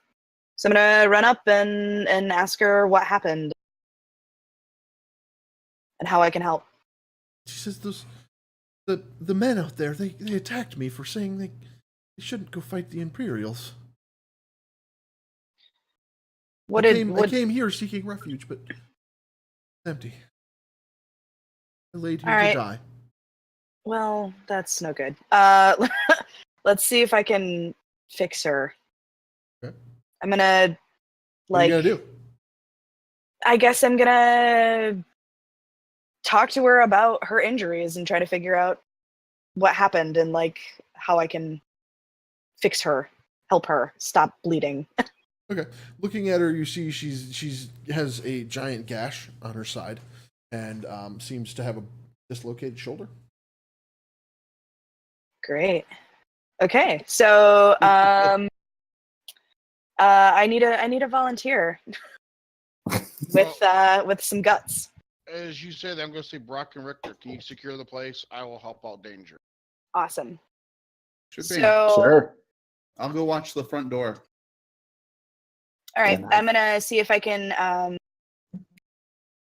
So I'm gonna run up and ask her what happened and how I can help. She says the men out there they attacked me for saying they shouldn't go fight the Imperials. What I did? came here seeking refuge, but it's empty. I laid here All to right. die. Well, that's no good. Let's see if I can fix her. Okay. I'm gonna What are like. you gonna do? I guess I'm gonna talk to her about her injuries and try to figure out what happened and like how I can fix her, help her stop bleeding. Okay. Looking at her, you see she's has a giant gash on her side, and seems to have a dislocated shoulder. Great. Okay, so I need a volunteer with some guts. As you said, I'm going to say Brock and Richter. Can you secure the place? I will help out Danger. Awesome. Should be. So Sure. I'll go watch the front door. all right, Yeah. I'm gonna see if I can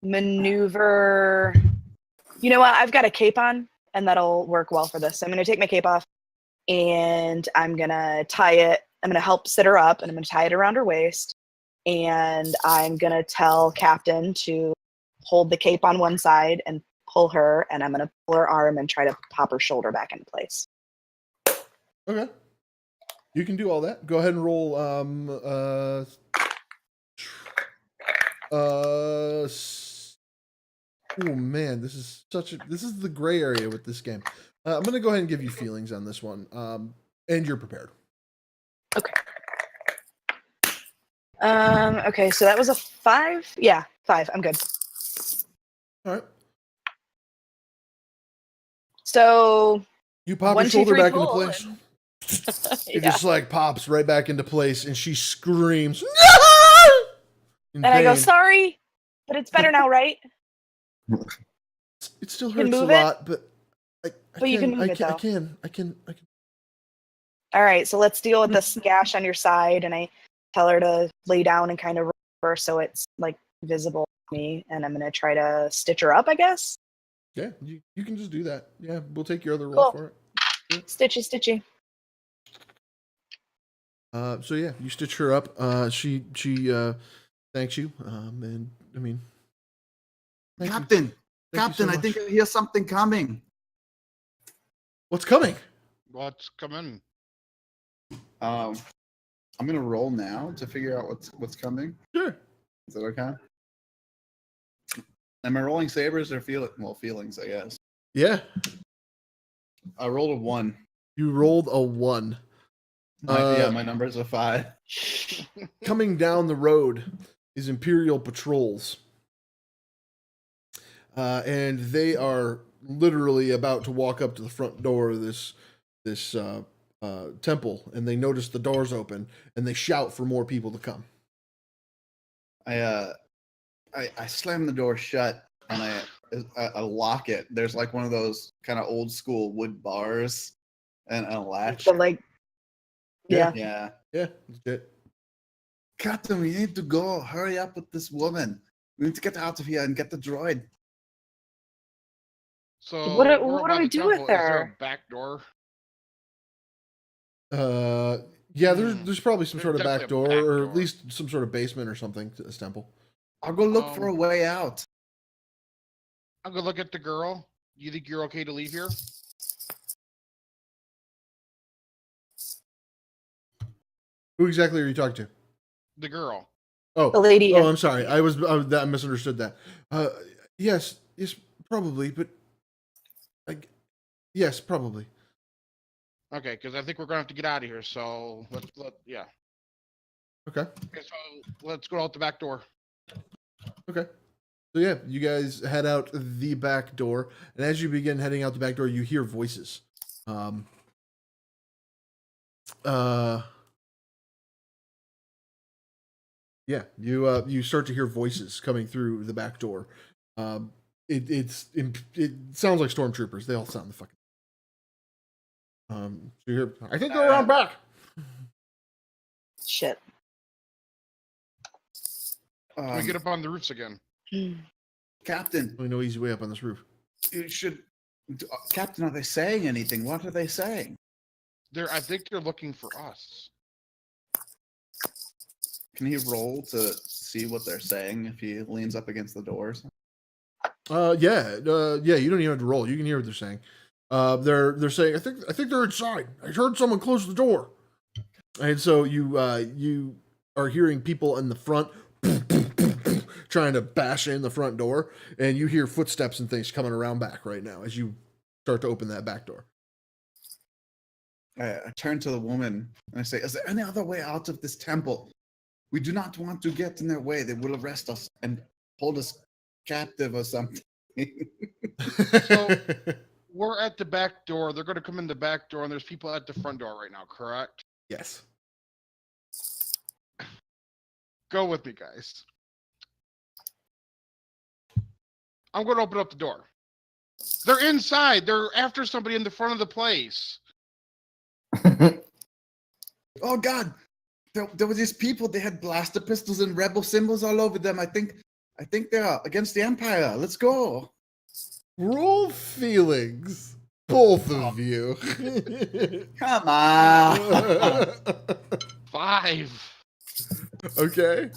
maneuver. You know what? I've got a cape on, and that'll work well for this. So I'm going to take my cape off, and I'm going to tie it. I'm going to help sit her up, and I'm going to tie it around her waist. And I'm going to tell Captain to hold the cape on one side and pull her, and I'm going to pull her arm and try to pop her shoulder back into place. Okay. You can do all that. Go ahead and roll oh man, this is the gray area with this game. I'm gonna go ahead and give you feelings on this one. And you're prepared. Okay. Okay, so that was a 5? Yeah, 5. I'm good. All right. So You pop her 1, 2, shoulder 3, back into pull, place. and- It Yeah. just like pops right back into place, and she screams. In And I go, pain. sorry, but it's better now, right? It still You can hurts a move it? lot, but But you can move it, though. I can. All right, so let's deal with this gash on your side. And I tell her to lay down and kind of roll her so it's like visible to me. And I'm going to try to stitch her up, I guess. Yeah, you can just do that. Yeah, we'll take your other roll Cool. for it. Stitchy, stitchy. So yeah, you stitch her up. She thanks you. And I mean, thank you. Captain, Thank you Captain, so I think much. I hear something coming. What's coming? What's coming? I'm gonna roll now to figure out what's coming. Sure. Is that okay? Am I rolling sabers or feelings? I guess. Yeah, I rolled a 1. you rolled a 1. My number is a 5. Coming down the road is Imperial patrols, and they are literally about to walk up to the front door of this temple, and they notice the doors open, and they shout for more people to come. I slam the door shut and I lock it. There's like one of those kind of old school wood bars and a latch. So, like, yeah. Yeah. Yeah, legit. Captain, we need to go. Hurry up with this woman. We need to get out of here and get the droid. So What do- we're what by do we the do with temple. Is there her? a back door? Yeah, there's probably some There's sort of back definitely door, a back or door. at least some sort of basement or something to this temple. I'll go look for a way out. I'll go look at the girl. You think you're okay to leave here? Who exactly are you talking to? The girl. Oh, The lady. oh, I'm sorry. I misunderstood that. Yes, probably, but yes, probably. Okay, because I think we're gonna have to get out of here. So yeah. Okay. Okay, so let's go out the back door. Okay. So yeah, you guys head out the back door, and as you begin heading out the back door, you hear voices. Yeah, you start to hear voices coming through the back door. It sounds like stormtroopers. They all sound the fucking. So you hear, I think they're around back. Shit. Can we get up on the roofs again? Captain, Only no easy way up on this roof. you should. Captain, are they saying anything? What are they saying? I think they're looking for us. Can he roll to see what they're saying if he leans up against the doors? Yeah. You don't even have to roll. You can hear what they're saying. They're saying, I think they're inside. I heard someone close the door. And so you are hearing people in the front trying to bash in the front door, and you hear footsteps and things coming around back right now as you start to open that back door. I turn to the woman and I say, is there any other way out of this temple? We do not want to get in their way. They will arrest us and hold us captive or something. So we're at the back door. They're going to come in the back door, and there's people at the front door right now, correct? Yes. Go with me, guys. I'm going to open up the door. They're inside. They're after somebody in the front of the place. Oh God, there were these people. They had blaster pistols and rebel symbols all over them. I think I think they're against the Empire. Let's go. Roll feelings, both of you. Come on. 5. Okay.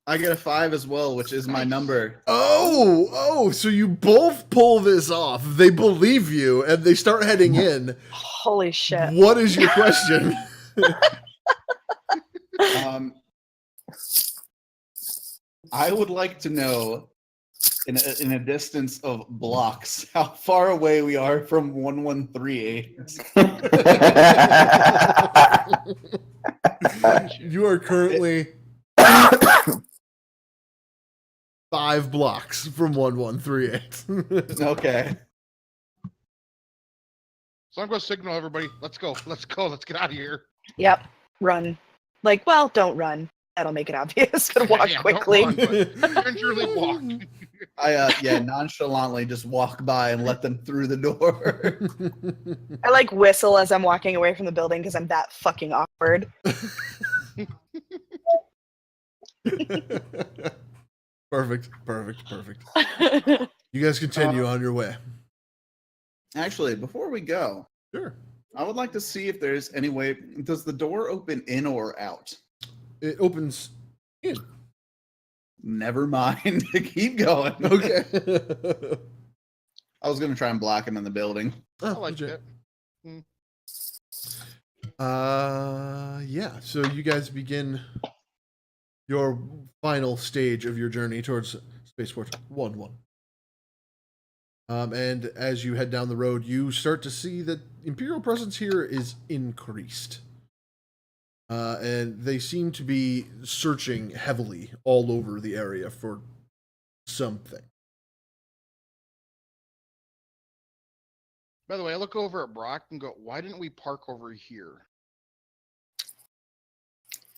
I get a 5 as well, which is my number. Oh, so you both pull this off. They believe you and they start heading in. Holy shit. What is your question? I would like to know, in a distance of blocks, how far away we are from 1138. You are currently 5 blocks from 1138. Okay. So I'm going to signal everybody. Let's go. Let's go. Let's get out of here. Yep. Run. Like, well, don't run. That'll make it obvious. Gonna walk Yeah, quickly. don't run, but gingerly walk. I nonchalantly just walk by and let them through the door. I like whistle as I'm walking away from the building because I'm that fucking awkward. Perfect. You guys continue on your way. Actually, before we go, Sure. I would like to see if there's any way. Does the door open in or out? It opens in. Never mind. Keep going. Okay. I was going to try and block him in the building. I like legit. it. Yeah. So you guys begin your final stage of your journey towards Spaceport 1-1. And as you head down the road, you start to see that Imperial presence here is increased. And they seem to be searching heavily all over the area for something. By the way, I look over at Brock and go, why didn't we park over here?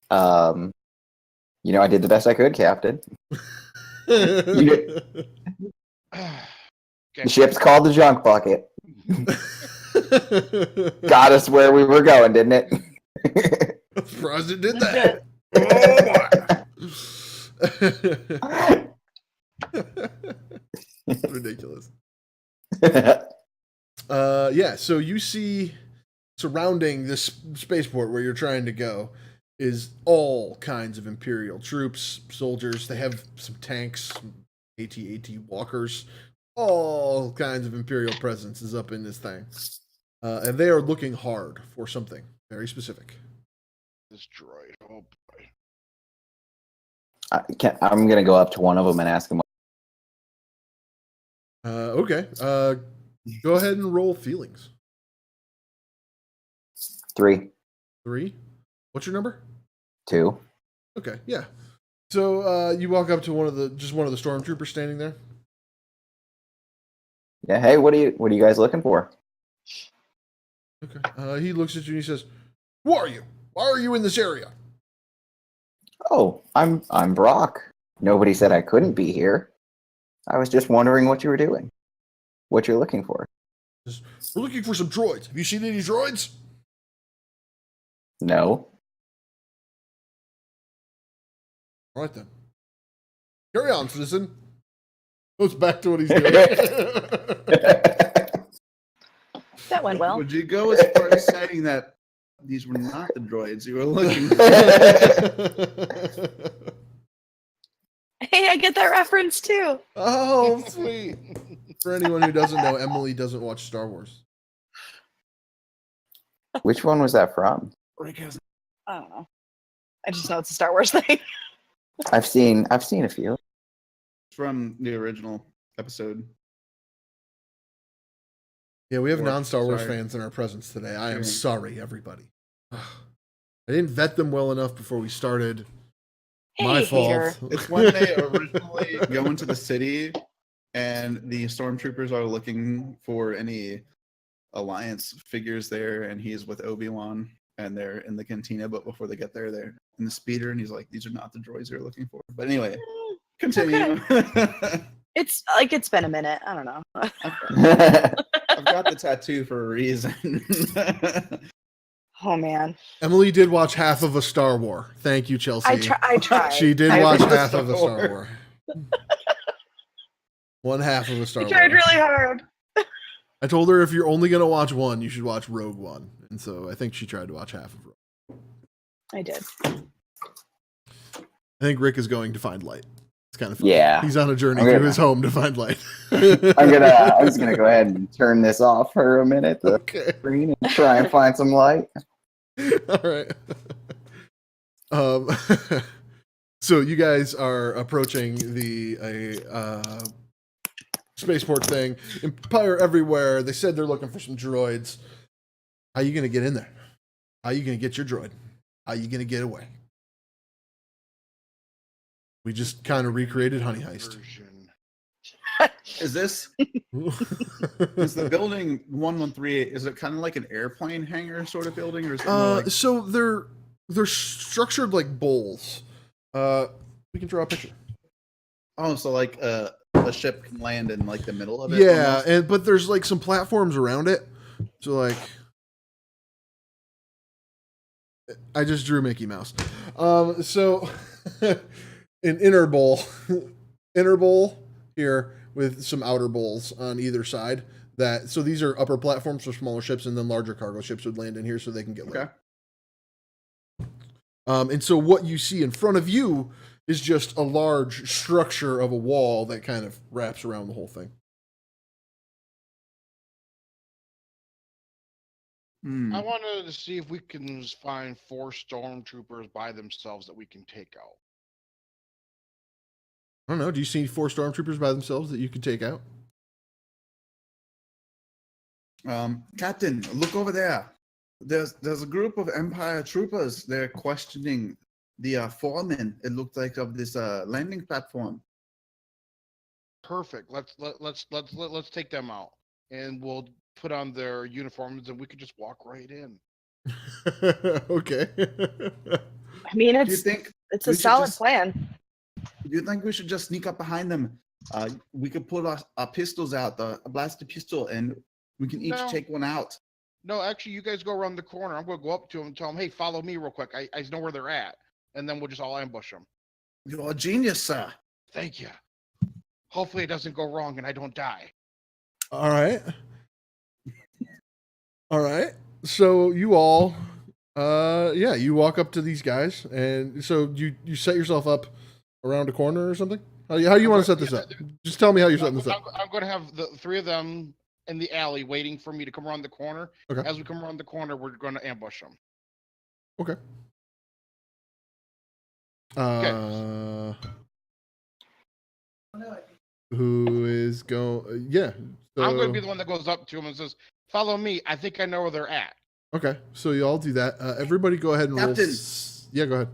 I did the best I could, Captain. The Okay. ship's called the junk bucket. Got us where we were going, didn't it? I'm surprised it did that. Ridiculous. Yeah, so you see surrounding this spaceport where you're trying to go is all kinds of Imperial troops, soldiers. They have some tanks, some AT-AT walkers. All kinds of Imperial presence is up in this thing. And they are looking hard for something very specific. This droid. Oh boy. I'm going to go up to one of them and ask him. Okay. Go ahead and roll feelings. 3, 3. What's your number? 2. Okay, yeah. So you walk up to one of the stormtroopers standing there. Yeah. Hey, what are you guys looking for? Okay. He looks at you and he says, "Who are you? Why are you in this area?" Oh, I'm Brock. Nobody said I couldn't be here. I was just wondering what you were doing. What you're looking for. "We're looking for some droids. Have you seen any droids?" No. All right then. Carry on, citizen. Goes back to what he's doing. That went well. Would you go as far as saying that these were not the droids you were looking for? Hey, I get that reference too. Oh, sweet. For anyone who doesn't know, Emily doesn't watch Star Wars. Which one was that from? I don't know. I just know it's a Star Wars thing. I've seen a few. From the original episode. Yeah, we have Or- non-Star Wars sorry. fans in our presence today. I am Sure. sorry, everybody. I didn't vet them well enough before we started. My Hey, fault. hater. It's when they originally go into the city and the stormtroopers are looking for any alliance figures there, and he's with Obi-Wan and they're in the cantina, but before they get there, they're in the speeder and he's like, "These are not the droids you're looking for." But anyway, continue. It's like it's been a minute. I don't know. I've got the tattoo for a reason. Oh man, Emily did watch half of a Star Wars. Thank you, Chelsea. I try. She did I watch really- half of a Star Wars. One half of a Star I Wars. tried really hard. I told her if you're only gonna watch one, you should watch Rogue One, and so I think she tried to watch half of Rogue. I did. I think Rick is going to find light. It's kind of funny. Yeah. He's on a journey I'm through gonna- his home to find light. I'm just gonna go ahead and turn this off for a minute, the Okay. screen, and try and find some light. All right. So you guys are approaching the spaceport thing. Empire everywhere. They said they're looking for some droids. How are you gonna get in there? How are you gonna get your droid? How are you gonna get away? We just kind of recreated Honey Heist. Version. Is this is the building 1138? Is it kind of like an airplane hangar sort of building, or is it more like So they're structured like bowls. We can draw a picture. so like a ship can land in like the middle of it? Yeah, almost? but there's like some platforms around it. So like, I just drew Mickey Mouse. So an inner bowl here with some outer bowls on either side. So these are upper platforms for smaller ships, and then larger cargo ships would land in here so they can get low. Okay. And so what you see in front of you is just a large structure of a wall that kind of wraps around the whole thing. Hmm. I wanted to see if we can find 4 stormtroopers by themselves that we can take out. I don't know. Do you see 4 stormtroopers by themselves that you could take out? Captain, look over there. There's a group of Empire troopers. They're questioning the foreman. It looked like of this landing platform. Perfect. Let's take them out, and we'll put on their uniforms, and we could just walk right in. Okay. I mean, Do you it's think a we should solid just- plan. Do you think we should just sneak up behind them? We could pull our pistols out, a blaster pistol, and we can each No. take one out. No, actually, you guys go around the corner. I'm going to go up to them and tell them, "Hey, follow me real quick. I know where they're at," and then we'll just all ambush them. You're a genius, sir. Thank you. Hopefully, it doesn't go wrong and I don't die. All right. All right. So you all, you walk up to these guys, and so you set yourself up around a corner or something. How do you want to set this up? Just tell me how you're setting this up. I'm going to have the 3 of them in the alley waiting for me to come around the corner. Okay. As we come around the corner, we're going to ambush them. Okay. Who is going? Yeah. So, I'm going to be the one that goes up to them and says, "Follow me. I think I know where they're at." Okay. So you all do that. Everybody, go ahead and roll. Captain. Yeah, go ahead.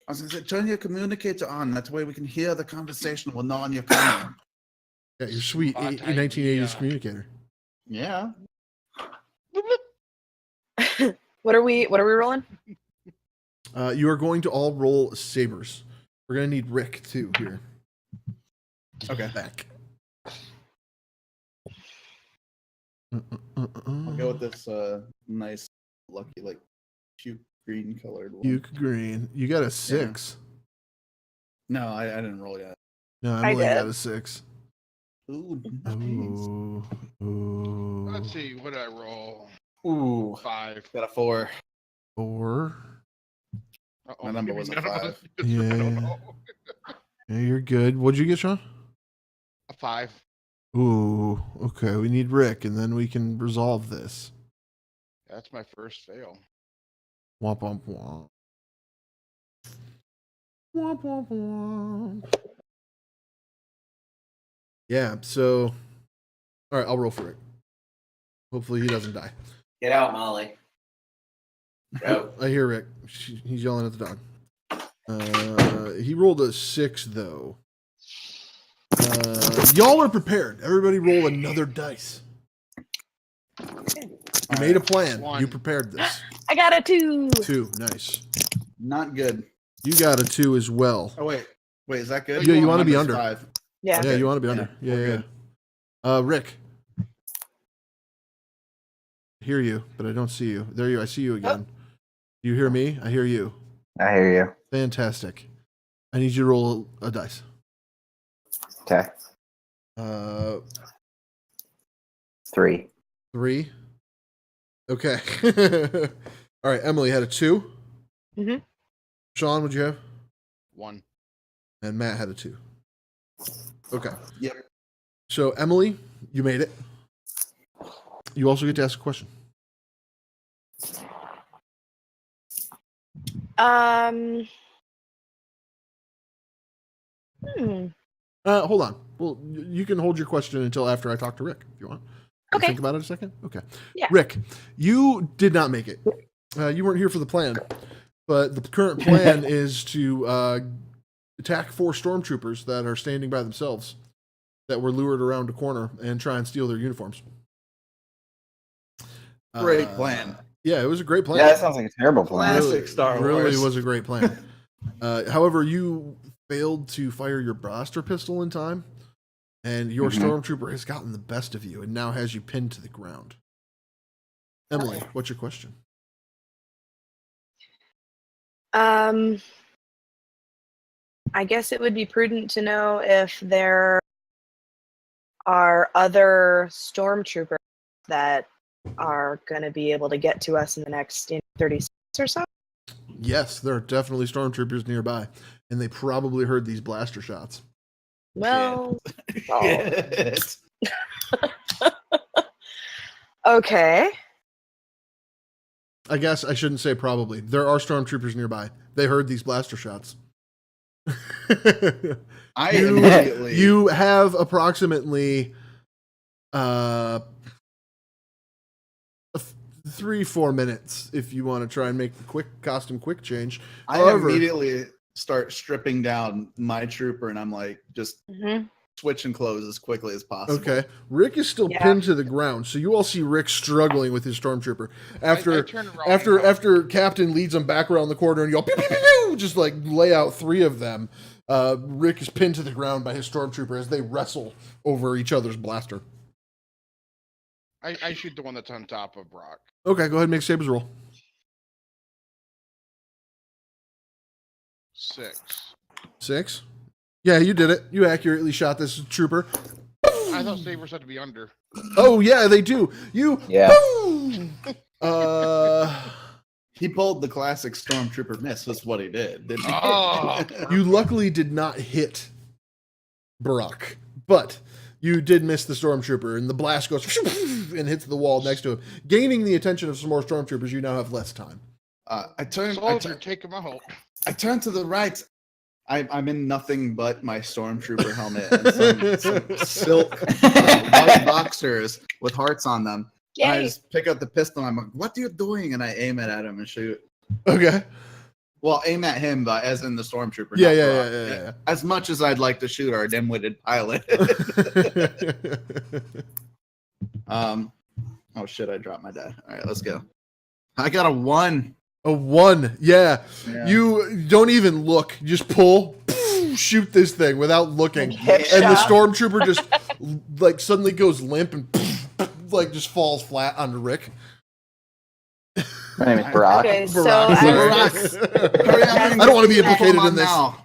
I was gonna say, turn your communicator on. That way we can hear the conversation. We'll know on your coming. Yeah, your sweet Bad 1980s idea. communicator. Yeah. Bloop, bloop. What are we rolling? You are going to all roll sabers. We're gonna need Rick too here. Okay. Back. I'll go with this nice, lucky, like puke green colored one. Puke green. You got a 6. No, I didn't roll yet. No, I Emily got did. a 6. Ooh. nice. Ooh. Ooh. Let's see. What did I roll? Ooh. 5. Got a 4. 4. Uh-oh, My number maybe was a none of us 5. did. I Yeah. don't know. Yeah, you're good. What'd you get, Sean? A 5. Ooh. Okay, we need Rick, and then we can resolve this. That's my first fail. Womp womp womp. Womp womp womp. Yeah, so all right, I'll roll for it. Hopefully he doesn't die. Get out, Molly. Go. I hear Rick. He's yelling at the dog. He rolled a 6 though. Y'all are prepared. Everybody roll another dice. You made a plan. One. You prepared this. I got a 2. 2, nice. Not good. You got a 2 as well. Oh wait, is that good? Yeah, you My wanna be number's under. 5. Yeah. Yeah, Okay. you want to be under. Yeah, Yeah, we're yeah. good. Rick. I hear you, but I don't see you. There you. I see you again. Do you hear me? I hear you. I hear you. Fantastic. I need you to roll a dice. Okay. 3. 3. Okay. All right. Emily had a 2. Mhm. Sean, what'd you have? 1. And Matt had a 2. Okay. Yep. So Emily, you made it. You also get to ask a question. Hold on. Well, you can hold your question until after I talk to Rick, if you want. Okay. Think about it a second. Okay. Yeah. Rick, you did not make it. You weren't here for the plan, but the current plan is to attack 4 stormtroopers that are standing by themselves, that were lured around a corner, and try and steal their uniforms. Great plan. Yeah, it was a great plan. Yeah, that sounds like a terrible plan. Classic Star Really Wars. was a great plan. However, you failed to fire your blaster pistol in time, and your stormtrooper has gotten the best of you and now has you pinned to the ground. Emily, what's your question? I guess it would be prudent to know if there are other stormtroopers that are going to be able to get to us in the next 30 seconds or so. Yes, there are definitely stormtroopers nearby, and they probably heard these blaster shots. Well, Shit. okay. I guess I shouldn't say probably. There are stormtroopers nearby. They heard these blaster shots. I immediately. You have approximately 3-4 minutes if you want to try and make the costume quick change. I However, immediately start stripping down my trooper, and I'm like, just switching clothes as quickly as possible. okay, Rick is still pinned to the ground, so you all see Rick struggling with his stormtrooper. I turn around After Captain leads him back around the corner, and you all pew, pew, pew, pew, just like lay out 3 of them. Rick is pinned to the ground by his stormtrooper as they wrestle over each other's blaster. I shoot the one that's on top of Brock. Okay, go ahead and make Sabers roll. 6. 6. Yeah, you did it. You accurately shot this trooper. I thought Sabers had to be under. Oh yeah, they do. You. Yeah. Boom! He pulled the classic stormtrooper miss. That's what he did. Didn't he? Oh, You luckily did not hit Barack, but you did miss the stormtrooper, and the blast goes and hits the wall next to him, gaining the attention of some more stormtroopers. You now have less time. I turn take him out. I turn to the right. I'm in nothing but my stormtrooper helmet and some silk white boxers with hearts on them. Yay. I just pick up the pistol. I'm like, "What are you doing?" And I aim it at him and shoot. Okay. Well, aim at him, but as in the stormtrooper. Yeah, not yeah, Brock. yeah. As much as I'd like to shoot our dim-witted pilot. Oh shit! I dropped my die. All right, let's go. I got a 1. A 1. Yeah. Yeah. You don't even look. You just pull, shoot this thing without looking, Hip and the shot. stormtrooper just like suddenly goes limp and like just falls flat onto Rick. My name is Barack. Okay, so Barack. Hurry up I and don't want to be pull implicated him in this. now.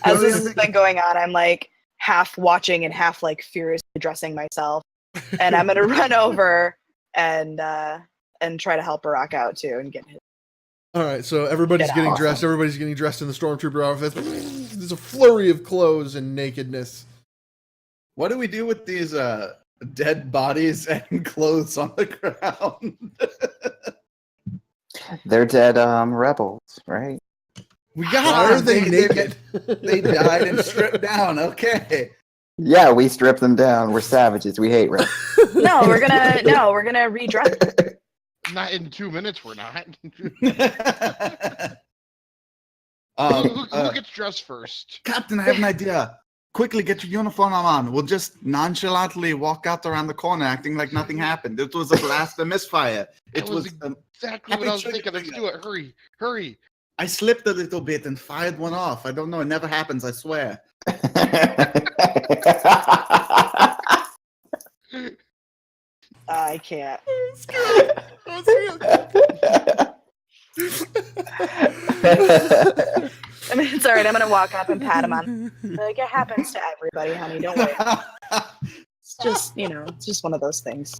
as this has been going on, I'm like half watching and half like furiously dressing myself, and I'm gonna run over and try to help Barack out too and get his. All right, so everybody's Get getting out. dressed. Everybody's getting dressed in the stormtrooper outfits. There's a flurry of clothes and nakedness. What do we do with these dead bodies and clothes on the ground? They're dead rebels, right? We Why got are they naked? They died and stripped down. Okay. Yeah, we strip them down. We're savages. We hate rebels. No, we're gonna redress. Not in 2 minutes. We're not. Who gets dressed first? Captain, I have an idea. Quickly get your uniform on. We'll just nonchalantly walk out around the corner acting like nothing happened. It was a blast, a misfire. It That was. exactly what I was thinking. Let's do it. Hurry. I slipped a little bit and fired one off. I don't know. It never happens. I swear. I can't. I mean, it's all right. I'm gonna walk up and pat him on. Like, it happens to everybody, honey. Don't worry. It's just, it's just one of those things.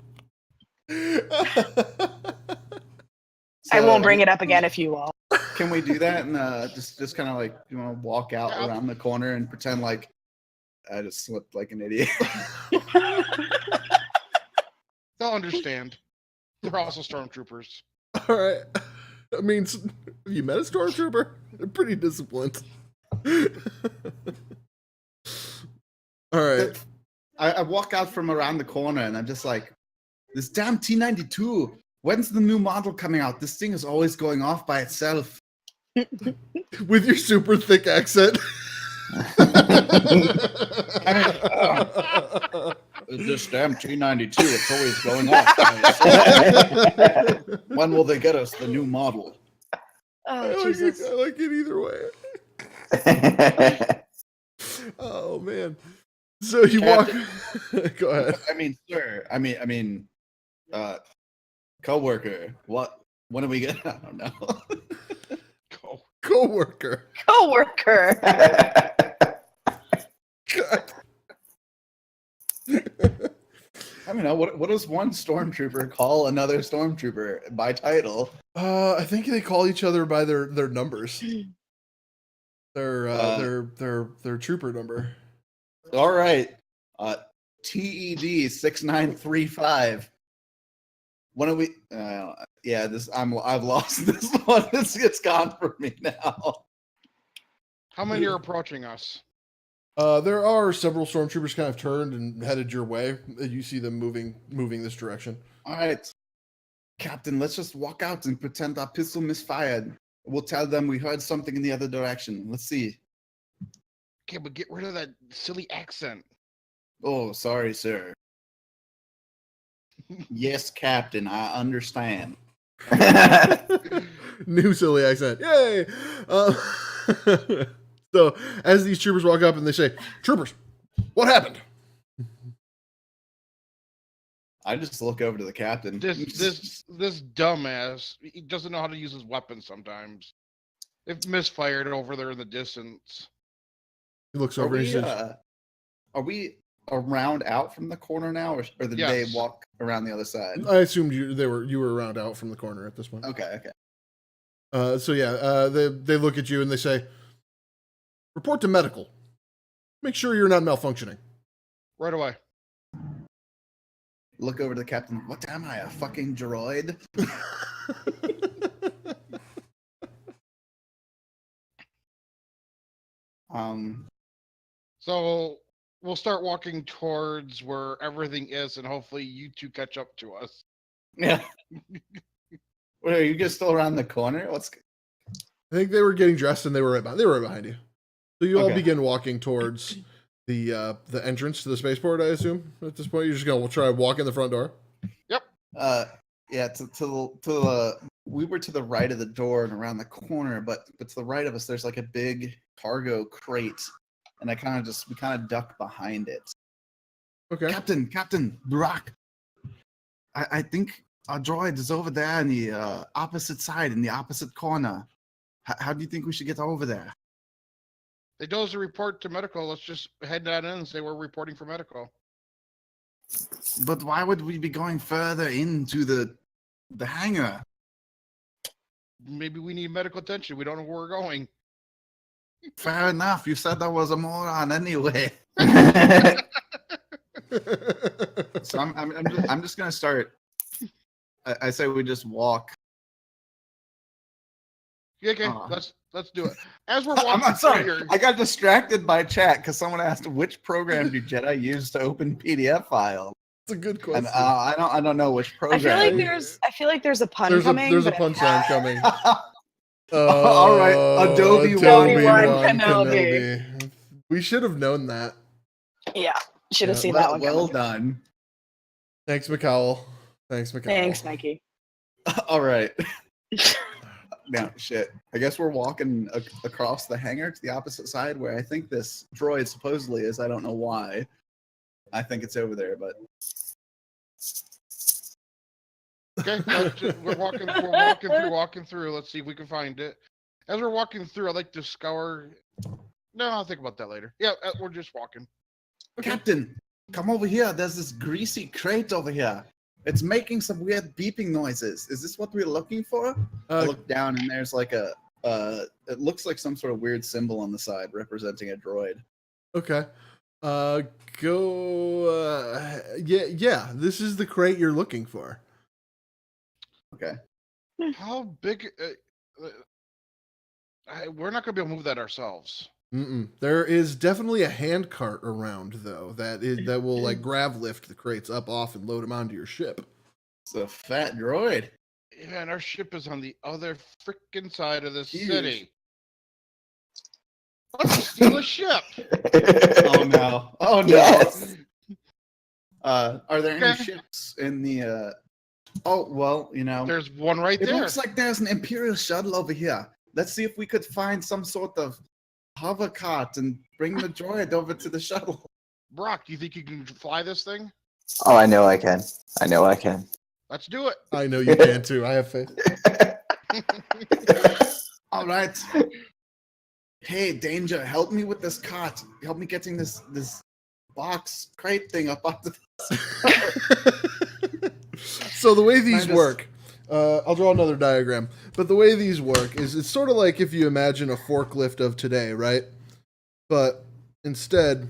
I won't bring it up again if you will. Can we do that and just kind of like walk out Yeah. around the corner and pretend like I just slipped like an idiot? They'll understand. They're also stormtroopers. All right. I mean, have you met a stormtrooper? They're pretty disciplined. All right. I walk out from around the corner and I'm just like, this damn T92. When's the new model coming out? This thing is always going off by itself. With your super thick accent. This damn T92, it's always going off by itself. When will they get us the new model? Oh, Jesus. I like it either way. Oh man. So you Captain. walk. Go ahead. I mean, sir. I mean, co-worker. When are we gonna? I don't know. Co-worker. Co-worker. God. I mean, what does one stormtrooper call another stormtrooper by title? I think they call each other by their numbers. Their trooper number. All right, TED 6935. When are we? Yeah, I've lost this one. It's gone from me now. How many are approaching us? There are several stormtroopers kind of turned and headed your way. You see them moving this direction. All right, Captain, let's just walk out and pretend our pistol misfired. We'll tell them we heard something in the other direction. Let's see. Okay, but get rid of that silly accent. Oh, sorry, sir. Yes, Captain, I understand. New silly accent. Yay! So as these troopers walk up and they say, "Troopers, what happened?" I just look over to the captain. This dumbass, he doesn't know how to use his weapon sometimes. They've misfired over there in the distance. He looks Are over and we, he says, are we around out from the corner now, or did Yes. they walk around the other side? I assumed you were around out from the corner at this point. Okay. So yeah, they look at you and they say, "Report to medical. Make sure you're not malfunctioning." Right away. Look over to the captain. What am I, a fucking droid? So we'll start walking towards where everything is, and hopefully you two catch up to us. Yeah. What, are you guys still around the corner? I think they were getting dressed and they were right behind you. So you all Okay. begin walking towards the entrance to the spaceport. I assume at this point you're just gonna try to walk in the front door. Yeah. To the we were to the right of the door and around the corner, but to the right of us, there's like a big cargo crate, and we kind of duck behind it. Okay. Captain Brock. I think our droid is over there in the opposite side, in the opposite corner. How do you think we should get over there? They told us to report to medical. Let's just head that in and say we're reporting for medical. But why would we be going further into the hangar? Maybe we need medical attention. We don't know where we're going. Fair enough. You said I was a moron anyway. So I'm just gonna start. I say we just walk. Yeah, okay, let's do it. As we're walking I'm through sorry. here, I got distracted by chat because someone asked which program do Jedi use to open PDF files. It's a good question. And I don't know which program. I feel like there's a pun coming. There's a but punchline coming. All right, Adobe Obi-Wan Kenobi. We should have known that. Yeah, should have Yeah, seen that one. Well coming. done. Thanks, McCowell. Thanks, Mikey. All right. Now, shit. I guess we're walking across the hangar to the opposite side where I think this droid supposedly is. I don't know why. I think it's over there, but okay, we're walking through. Let's see if we can find it. As we're walking through, I like to scour No, I'll think about that later. Yeah, we're just walking. Captain, come over here. There's this greasy crate over here. It's making some weird beeping noises. Is this what we're looking for? I look down and there's like it looks like some sort of weird symbol on the side representing a droid. Okay. Yeah, this is the crate you're looking for. Okay. How big? We're not gonna be able to move that ourselves. There is definitely a hand cart around though that will like grav lift the crates up off and load them onto your ship. It's a fat droid. Yeah, and our ship is on the other freaking side of the Huge. city. Let's steal a ship. Oh no! Oh no! Yes. Are there any Okay. ships in the? Oh well, There's one right it there. looks like there's an Imperial shuttle over here. Let's see if we could find some sort of hover cart and bring the droid over to the shuttle. Brock, do you think you can fly this thing? Oh, I know I can. I know I can. Let's do it. I know you can too. I have faith. All right. Hey, Danger, help me with this cart. Help me getting this box crate thing up onto So the way these Can I just- work, I'll draw another diagram. But the way these work is it's sort of like if you imagine a forklift of today, right? But instead,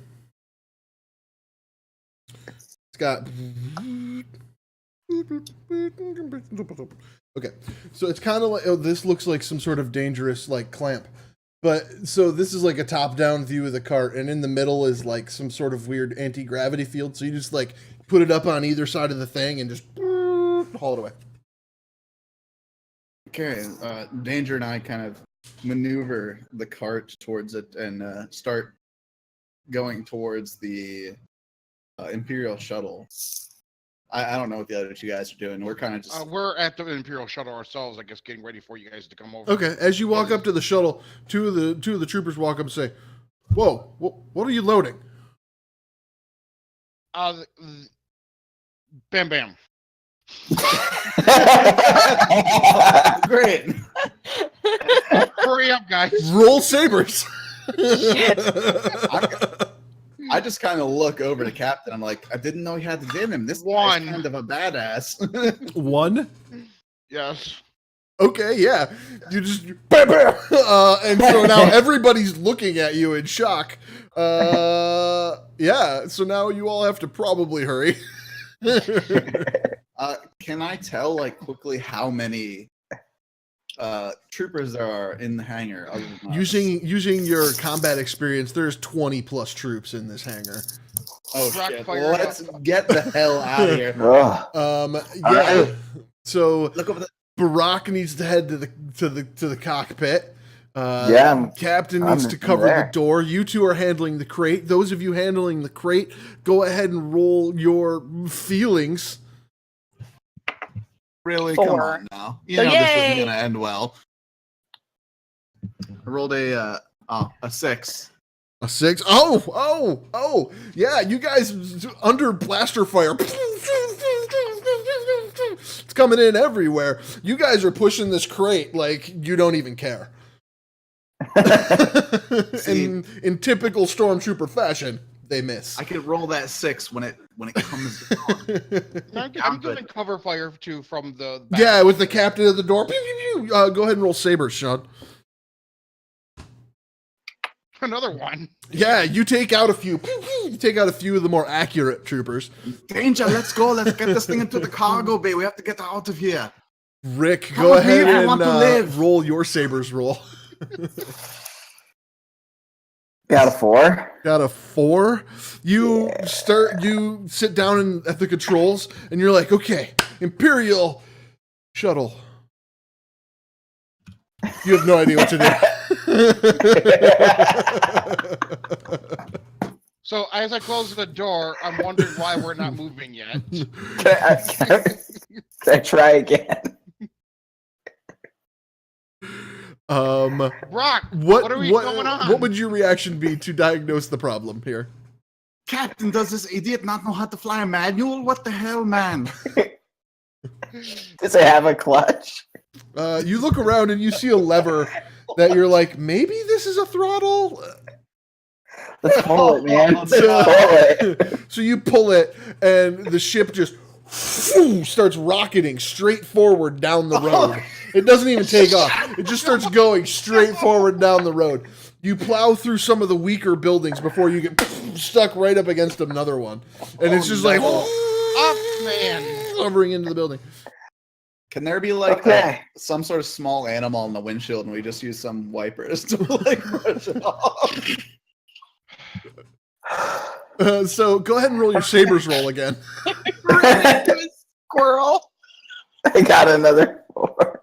it's got. Okay, so it's kind of like this looks like some sort of dangerous like clamp. But so this is like a top-down view of the cart, and in the middle is like some sort of weird anti-gravity field. So you just like put it up on either side of the thing and just haul it away. Okay, Danger and I kind of maneuver the cart towards it and start going towards the Imperial shuttle. I don't know what the other two guys are doing. We're kind of just We're at the Imperial shuttle ourselves, I guess, getting ready for you guys to come over. Okay, as you walk up to the shuttle, two of the troopers walk up and say, "Whoa, what are you loading?" Bam, bam. great. Hurry up, guys. Roll sabers. I just kind of look over to Captain. I'm like, I didn't know he had to dim him. This One. guy's kind of a badass. One. Yes. Okay, yeah. You just bam, bam. And so now everybody's looking at you in shock. Yeah. So now you all have to probably hurry. Can I tell like quickly how many troopers there are in the hangar? Other than us? Using your combat experience, there's 20 plus troops in this hangar. Oh Rock shit! fire Let's get the hell out of here. Ugh. Yeah. So Look over the. Barack needs to head to the cockpit. Yeah, Captain I'm needs to cover there. the door. You two are handling the crate. Those of you handling the crate, go ahead and roll your feelings. Really? 4. Come on now. You So know this yay! isn't gonna end well. I rolled a 6. A 6. Oh! Yeah, you guys under blaster fire. It's coming in everywhere. You guys are pushing this crate like you don't even care. in typical stormtrooper fashion, they miss. I could roll that 6 when it comes on. I'm giving cover fire too from the back. Yeah, with the captain of the door. Pew, pew, pew. Go ahead and roll sabers, Sean. Another one. Yeah, you take out a few. Pew, pew. You take out a few of the more accurate troopers. Danger! Let's go. Let's get this thing into the cargo bay. We have to get out of here. Rick, Come go with me, ahead I and want to live. roll your sabers roll. Got a 4. Got a 4. You sit down at the controls, and you're like, okay, Imperial shuttle. You have no idea what to do. So as I close the door, I'm wondering why we're not moving yet. Can I try again? Brock, What what are we going on? What would your reaction be to diagnose the problem here? Captain, does this idiot not know how to fly a manual? What the hell, man? Does it have a clutch? You look around and you see a lever that you're like, maybe this is a throttle. Let's pull it, man. Let's So- pull it. So you pull it, and the ship just starts rocketing straight forward down the road. It doesn't even take off. It just starts going straight forward down the road. You plow through some of the weaker buildings before you get stuck right up against another one. And it's just like Up, man. hovering into the building. Can there be like Okay. some sort of small animal in the windshield, and we just use some wipers to like brush it off? So go ahead and roll your Sabers roll again. Squirrel. I got another 4.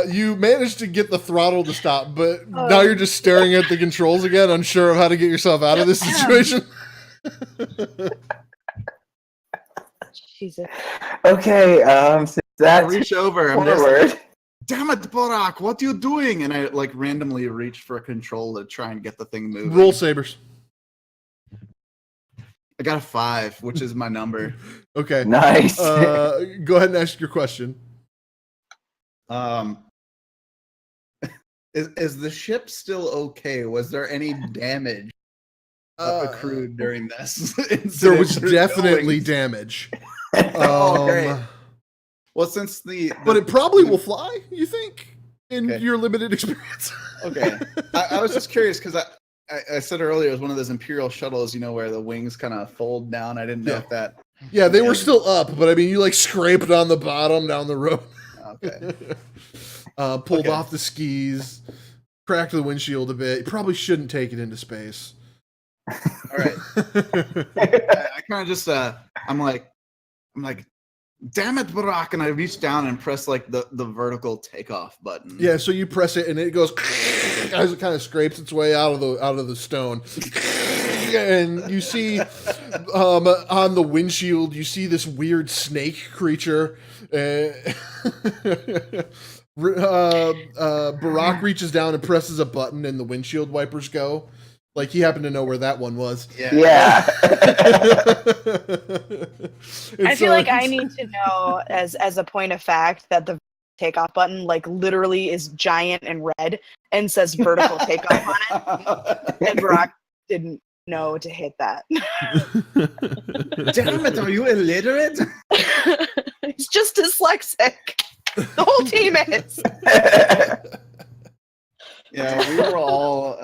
You managed to get the throttle to stop, but now you're just staring at the controls again, unsure of how to get yourself out of this situation. Jesus. Okay, so I that's reach over. I'm just like, forward. damn it, Borak, what are you doing? And I like randomly reach for a control to try and get the thing moving. Roll Sabers. I got a 5, which is my number. Okay. Nice. Go ahead and ask your question. Is the ship still okay? Was there any damage accrued during this incident? There was or definitely goings? damage. Oh, great. Well, since But it probably will fly, you think, in Okay. your limited experience? Okay. I was just curious because I said earlier it was one of those Imperial shuttles, you know, where the wings kind of fold down. I didn't know Yeah. if that. Yeah, they were still up, but I mean, you like scraped on the bottom down the road. Okay. Pulled Okay. off the skis, cracked the windshield a bit. You probably shouldn't take it into space. All right. I kind of just I'm like, damn it, Barak, and I reach down and press like the vertical takeoff button. Yeah, so you press it and it goes as it kind of scrapes its way out of the stone. And you see on the windshield, you see this weird snake creature. Barack reaches down and presses a button and the windshield wipers go. Like he happened to know where that one was. Yeah. And I so feel like I it's- need to know as a point of fact that the takeoff button like literally is giant and red and says vertical takeoff on it. And Brock didn't know to hit that. Damn it, are you illiterate? He's just dyslexic. The whole team is. Yeah, we were all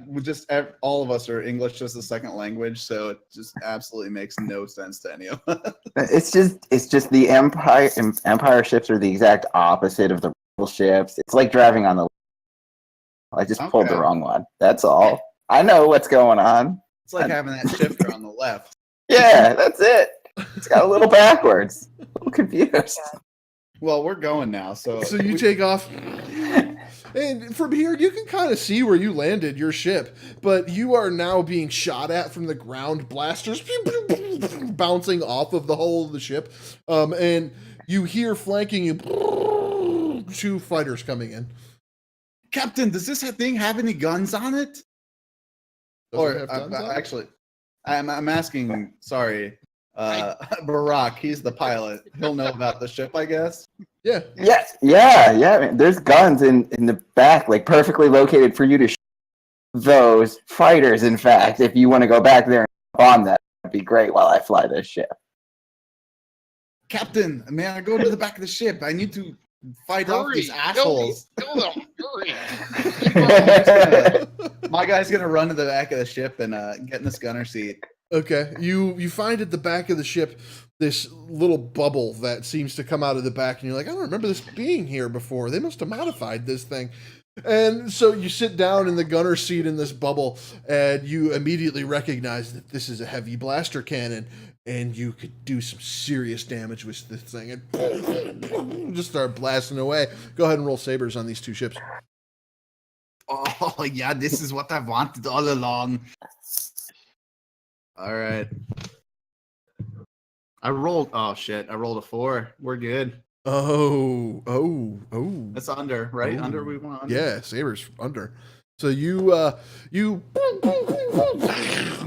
we just all of us are English as a second language, so it just absolutely makes no sense to any of us. It's just the Empire ships are the exact opposite of the Rebel ships. It's like driving on the. I just pulled the Okay. wrong one. That's all. I know what's going on. It's like having that shifter on the left. Yeah, that's it. It's got a little backwards. A little confused. Well, we're going now, so So you take off. And from here, you can kind of see where you landed your ship, but you are now being shot at from the ground, blasters bouncing off of the hull of the ship, and you hear flanking you 2 fighters coming in. Captain, does this thing have any guns on it? Does Or it have guns on it? actually, I'm asking. Sorry, Barack. He's the pilot. He'll know about the ship, I guess. Yeah. Yes, yeah. Man. There's guns in the back, like perfectly located for you to shoot those fighters. In fact, if you want to go back there and bomb that, that'd be great while I fly this ship. Captain, may I go to the back of the ship? I need to fight off Hurry! these assholes. Kill them! Hurry! My guy's gonna run to the back of the ship and get in this gunner seat. Okay. You find at the back of the ship this little bubble that seems to come out of the back, and you're like, I don't remember this being here before. They must have modified this thing. And so you sit down in the gunner seat in this bubble, and you immediately recognize that this is a heavy blaster cannon, and you could do some serious damage with this thing, and just start blasting away. Go ahead and roll sabers on these 2 ships. Oh yeah, this is what I wanted all along. All right. I rolled. Oh shit! I rolled a 4. We're good. Oh. That's under, right? Ooh. Under we want. Yeah, sabers under. So you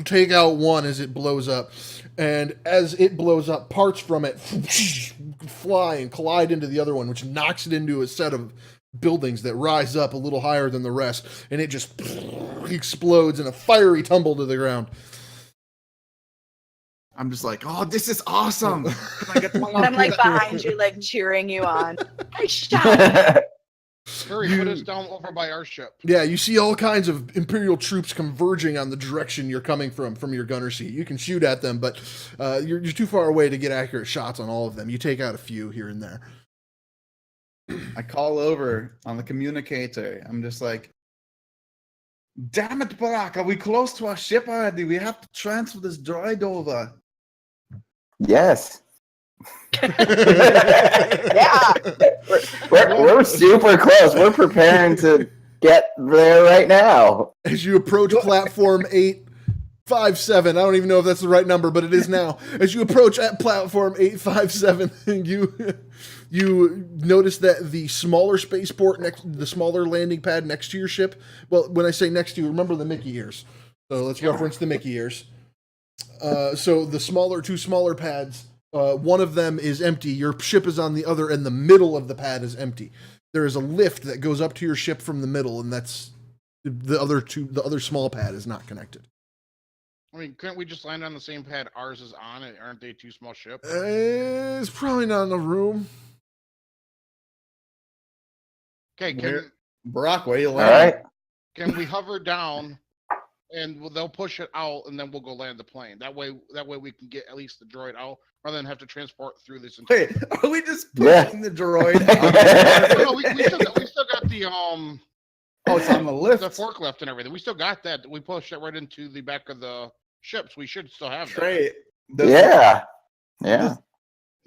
take out one as it blows up, and as it blows up, parts from it fly and collide into the other one, which knocks it into a set of buildings that rise up a little higher than the rest, and it just explodes in a fiery tumble to the ground. I'm just like, oh, this is awesome. Can I get And I'm like behind you, like cheering you on. Nice shot. Hurry, put us down over by our ship. Yeah, you see all kinds of Imperial troops converging on the direction you're coming from your gunner seat. You can shoot at them, but you're too far away to get accurate shots on all of them. You take out a few here and there. I call over on the communicator. I'm just like, damn it, Barack, are we close to our ship already? We have to transfer this droid over. Yes. Yeah. We're super close. We're preparing to get there right now. As you approach platform 857, I don't even know if that's the right number, but it is now. As you approach at platform 857, you notice that the smaller spaceport the smaller landing pad next to your ship. Well, when I say next to you, remember the Mickey ears. So let's reference the Mickey ears. So the two smaller pads, one of them is empty. Your ship is on the other, and the middle of the pad is empty. There is a lift that goes up to your ship from the middle, and that's the other small pad is not connected. I mean, couldn't we just land on the same pad ours is on? Aren't they two small ships? It's probably not in the room. Okay, Barack, where you All landing? right. can we hover down and they'll push it out and then we'll go land the plane. That way we can get at least the droid out rather than have to transport through this entire. Wait, are we just Yeah. pushing the droid out? No, we still got the Oh, it's on the lift. the forklift and everything. We still got that. We pushed it right into the back of the ships. We should still have that. Great. Yeah. Yeah,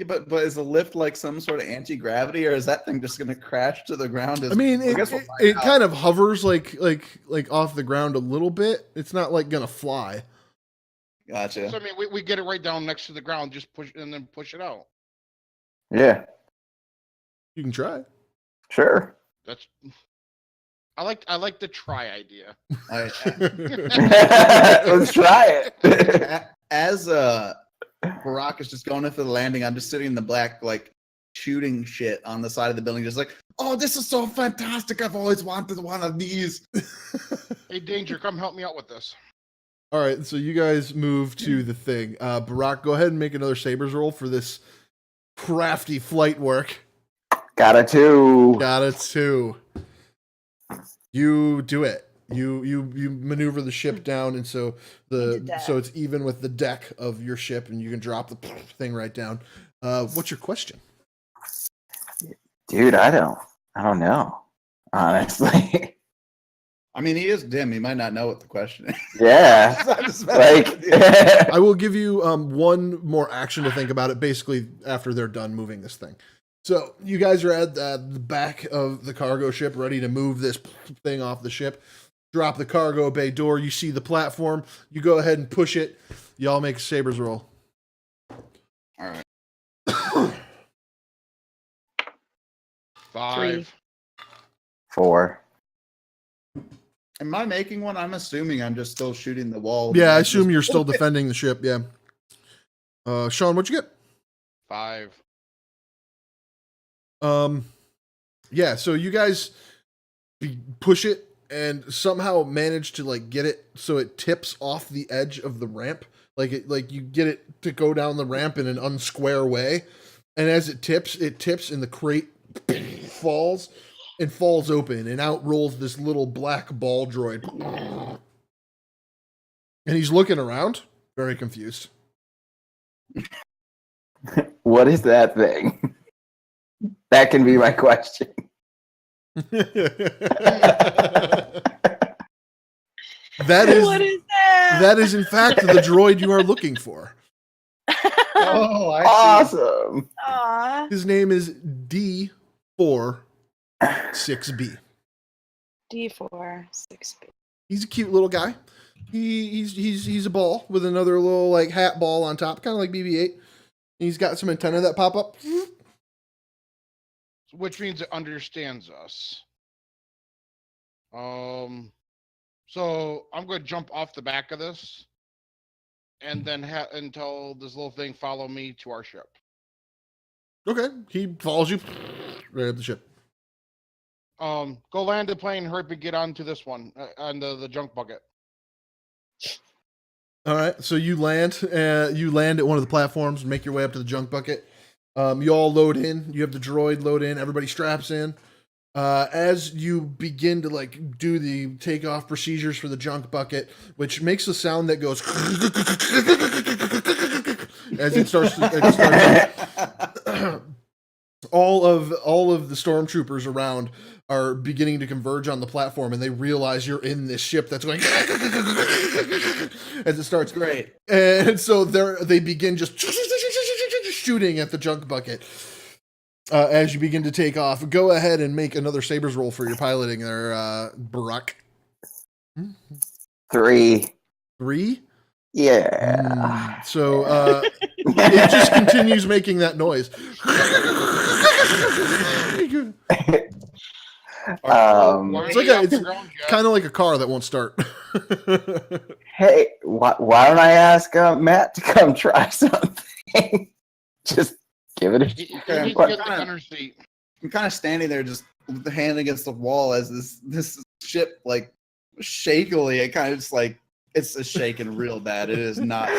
but is the lift like some sort of anti-gravity, or is that thing just going to crash to the ground? I mean, I guess we'll find it out. kind of hovers like off the ground a little bit. It's not like gonna fly. Gotcha. So I mean, we get it right down next to the ground, just push and then push it out. Yeah. You can try. Sure. That's. I like the try idea. Let's try it. As Barack is just going in for the landing, I'm just sitting in the back, like shooting shit on the side of the building, just like, oh, this is so fantastic! I've always wanted one of these. Hey, Danger, come help me out with this. All right, so you guys move to the thing. Barack, go ahead and make another Sabers roll for this crafty flight work. Got a 2. Got it too. You do it. You maneuver the ship down, and so it's even with the deck of your ship, and you can drop the thing right down. What's your question? Dude, I don't know. Honestly. I mean, he is dim. He might not know what the question is. Yeah. I will give you one more action to think about it. Basically, after they're done moving this thing. So you guys are at the back of the cargo ship, ready to move this thing off the ship. Drop the cargo bay door. You see the platform. You go ahead and push it. Y'all make a Sabers roll. All right. 5. 4. Am I making one? I'm assuming I'm just still shooting the wall. Yeah, I assume you're still defending the ship. Yeah. Sean, what'd you get? 5. Yeah, so you guys push it and somehow manage to like get it so it tips off the edge of the ramp. Like you get it to go down the ramp in an unsquare way. And as it tips and the crate falls open, and out rolls this little black ball droid. And he's looking around, very confused. What is that thing? That can be my question. That is What is that? that is in fact the droid you are looking for. Oh, I see. Awesome. Aw. His name is D46B. D4, 6B. He's a cute little guy. He's a ball with another little like hat ball on top, kind of like BB-8. He's got some antenna that pop up. Which means it understands us. So I'm going to jump off the back of this, and then until this little thing follow me to our ship. Okay, he follows you right at the ship. Go land the plane, hurry up and get onto this one, on the junk bucket. All right, so you land at one of the platforms and make your way up to the junk bucket. You all load in. You have the droid load in. Everybody straps in. As you begin to like do the takeoff procedures for the junk bucket, which makes a sound that goes as it starts. All of the stormtroopers around are beginning to converge on the platform, and they realize you're in this ship that's going as it starts. Great. And so they begin just shooting at the junk bucket. As you begin to take off, go ahead and make another Sabers roll for your piloting there, Barack. 3. 3? Yeah. So it just continues making that noise. It's kind of like a car that won't start. Hey, why don't I ask Matt to come try something? Just give it a Get the gunner seat. I'm kind of standing there, just with the hand against the wall as this ship like shakily. It kind of just like it's shaking real bad. It is not.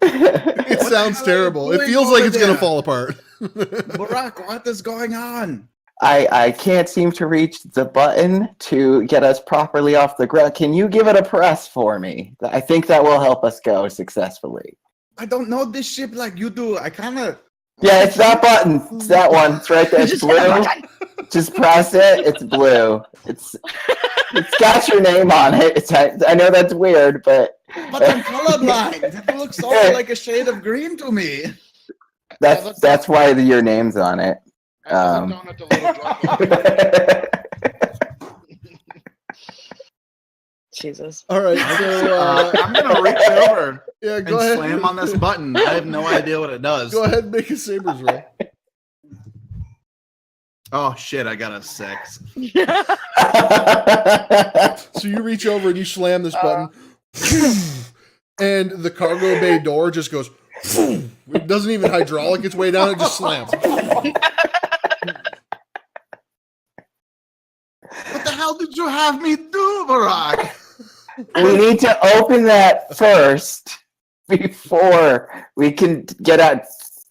It sounds terrible. It feels like it's going to fall apart. Barack, what is going on? I can't seem to reach the button to get us properly off the ground. Can you give it a press for me? I think that will help us go successfully. I don't know this ship like you do. I kind of. Yeah, it's that button. It's that one. It's right there. It's blue. Just press it. It's blue. It's got your name on it. I know that's weird, but I'm colorblind. It looks all like a shade of green to me. That's why your name's on it. Jesus. All right, so I'm gonna reach over yeah, and go ahead. slam on this button. I have no idea what it does. Go ahead and make a Sabers roll. Oh shit! I got a 6. So you reach over and you slam this button, and the cargo bay door just goes. It doesn't even hydraulic its way down; it just slams. What the hell did you have me do, Barack? We need to open that first before we can get out.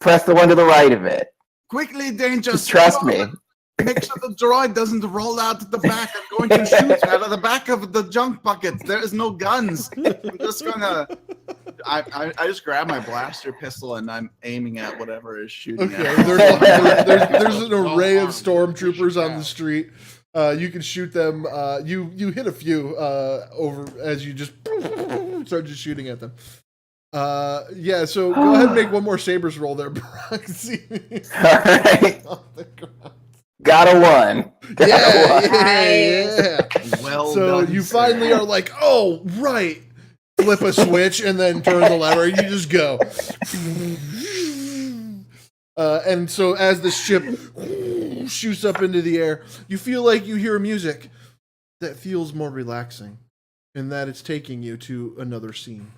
Press the one to the right of it. Quickly, Danger. Just trust me. Make sure the droid doesn't roll out at the back. I'm going to shoot out of the back of the junk bucket. There is no guns. I'm just gonna. I just grab my blaster pistol and I'm aiming at whatever is shooting. Okay, at there's an array of stormtroopers on the street. You can shoot them. You hit a few over as you just start just shooting at them. Yeah. So go ahead and make one more Sabers roll there, Brock. All right. Got a 1. Yeah. Well So done, you sir. finally are like, oh right. Flip a switch and then turn the lever. You just go. And so as the ship shoots up into the air, you feel like you hear music that feels more relaxing, and that it's taking you to another scene.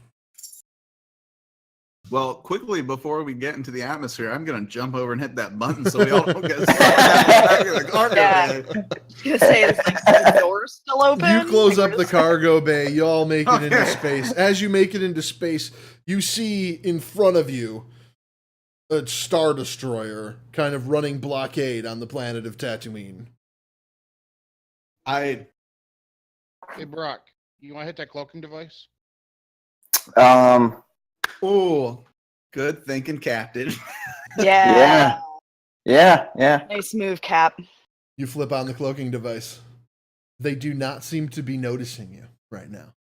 Well, quickly before we get into the atmosphere, I'm gonna jump over and hit that button so we all don't get stuck back in the cargo bay. I was gonna say, is the door still open? You close Like, up the cargo bay. You all make it into space. As you make it into space, you see in front of you a Star Destroyer kind of running blockade on the planet of Tatooine. I Hey, Brock, you want to hit that cloaking device? Oh, good thinking, Captain. Yeah. Yeah. Nice move, Cap. You flip on the cloaking device. They do not seem to be noticing you right now.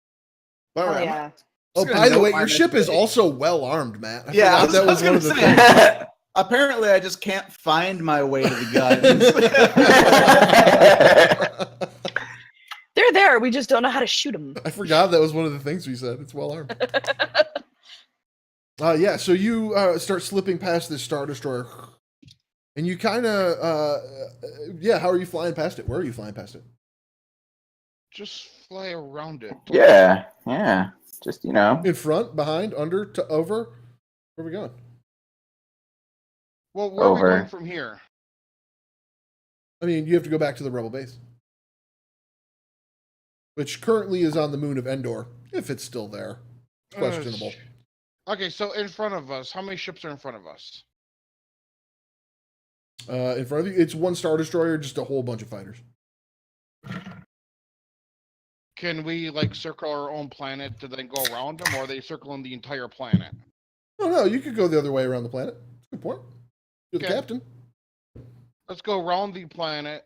All Hell right, yeah. Oh, gonna by the note way, my your ship is mistake. also well armed, Matt. I Yeah, forgot that was one of the gonna things. say. Apparently, I just can't find my way to the guns. They're there. We just don't know how to shoot them. I forgot that was one of the things we said. It's well armed. Yeah, so you start slipping past this Star Destroyer. And you kind of, how are you flying past it? Where are you flying past it? Just fly around it. Yeah. Just, In front, behind, under, to over? Where are we going? Well, where are we Over. going from here? I mean, you have to go back to the Rebel base, which currently is on the moon of Endor, if it's still there. It's questionable. Okay, so in front of us, how many ships are in front of us? In front of you, it's one Star Destroyer, just a whole bunch of fighters. Can we like circle our own planet to then go around them, or are they circling the entire planet? Oh no, you could go the other way around the planet. Good point. You're the Okay. captain. Let's go around the planet,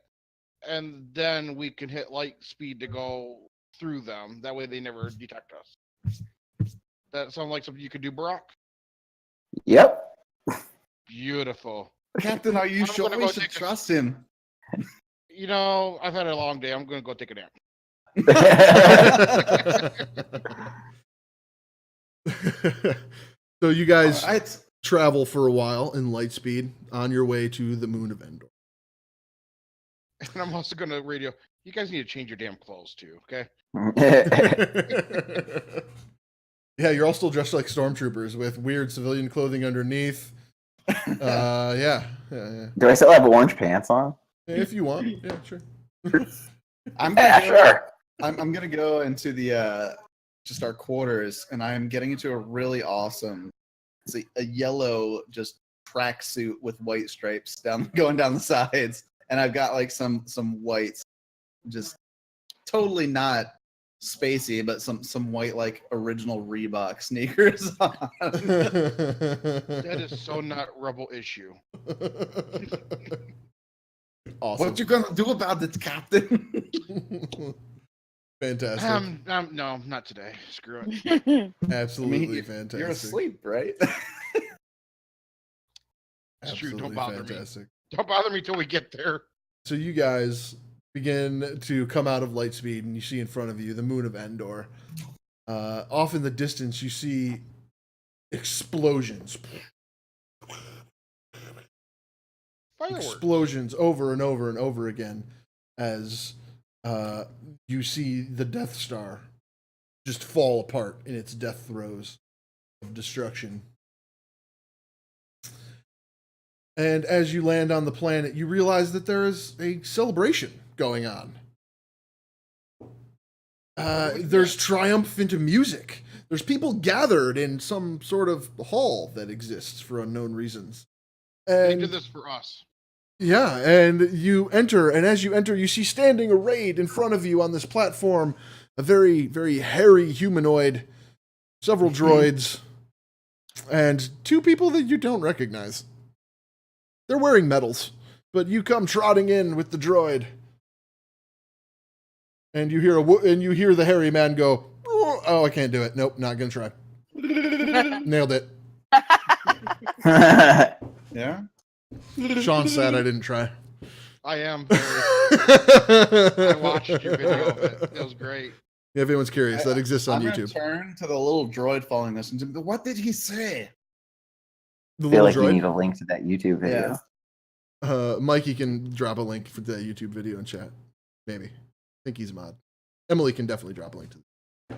and then we can hit light speed to go through them. That way they never detect us. That sounds like something you could do, Barack? Yep. Beautiful. Captain, are you I'm sure gonna we go should take a- trust him? You know, I've had a long day. I'm going to go take a nap. So you guys Alright. travel for a while in light speed on your way to the moon of Endor. And I'm also going to radio. You guys need to change your damn clothes too, okay? Yeah, you're all still dressed like stormtroopers with weird civilian clothing underneath. Yeah. Do I still have orange pants on? If you want, yeah, sure. I'm Yeah, gonna go, sure. I'm gonna go into the just our quarters, and I'm getting into a really awesome, it's a yellow just tracksuit with white stripes going down the sides, and I've got like some whites, just totally not spacey, but some white like original Reebok sneakers on. That is so not Rebel issue. Awesome. What you gonna do about it, Captain? Fantastic. No, not today. Screw it. Absolutely You're fantastic. asleep, right? It's true. Absolutely Don't bother fantastic. me. Don't bother me till we get there. So you guys begin to come out of light speed, and you see in front of you the moon of Endor. Off in the distance, you see explosions. Fireworks. Explosions over and over and over again as you see the Death Star just fall apart in its death throes of destruction. And as you land on the planet, you realize that there is a celebration going on. There's triumphant music. There's people gathered in some sort of hall that exists for unknown reasons. They And did this for us. yeah, and you enter, and as you enter, you see standing arrayed in front of you on this platform a very, very hairy humanoid, several droids, and two people that you don't recognize. They're wearing medals, but you come trotting in with the droid, and you hear the hairy man go, "Oh, I can't do it. Nope, not gonna try." Nailed it. Yeah. Sean's sad I didn't try. I am very. I watched your video of it. It was great. If anyone's curious, that exists on I'm YouTube. gonna turn to the little droid following us and say, what did he say? The I feel little like you droid. need a link to that YouTube video. Mikey can drop a link for the YouTube video in chat. Maybe. I think he's a mod. Emily can definitely drop a link to it.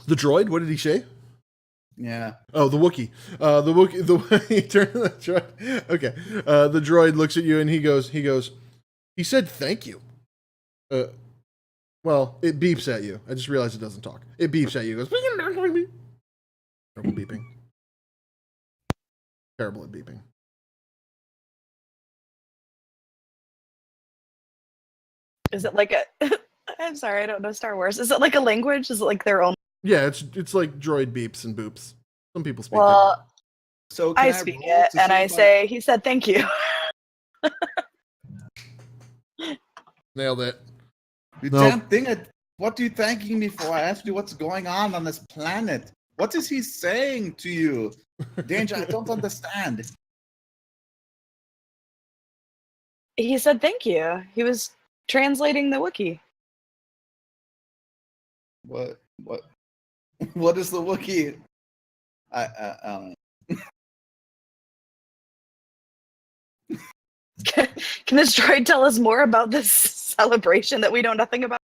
The droid, what did he say? Yeah. Oh, the Wookiee. He turned to the droid. Okay. The droid looks at you and he said thank you. Well, it beeps at you. I just realized it doesn't talk. It beeps at you. It goes, terrible beeping. Terrible at beeping. Is it like a? I'm sorry, I don't know Star Wars. Is it like a language? Is it like their own? Yeah, it's like droid beeps and boops. Some people speak Well, So can I speak roll it, to and see I my- say, he said thank you. it. Nailed it. You No. damn thing. What are you thanking me for? I asked you what's going on this planet. What is he saying to you? Danger, I don't understand. He said thank you. He was translating the Wookiee. What? What is the Wookiee? I don't know. Can this droid tell us more about this celebration that we know nothing about?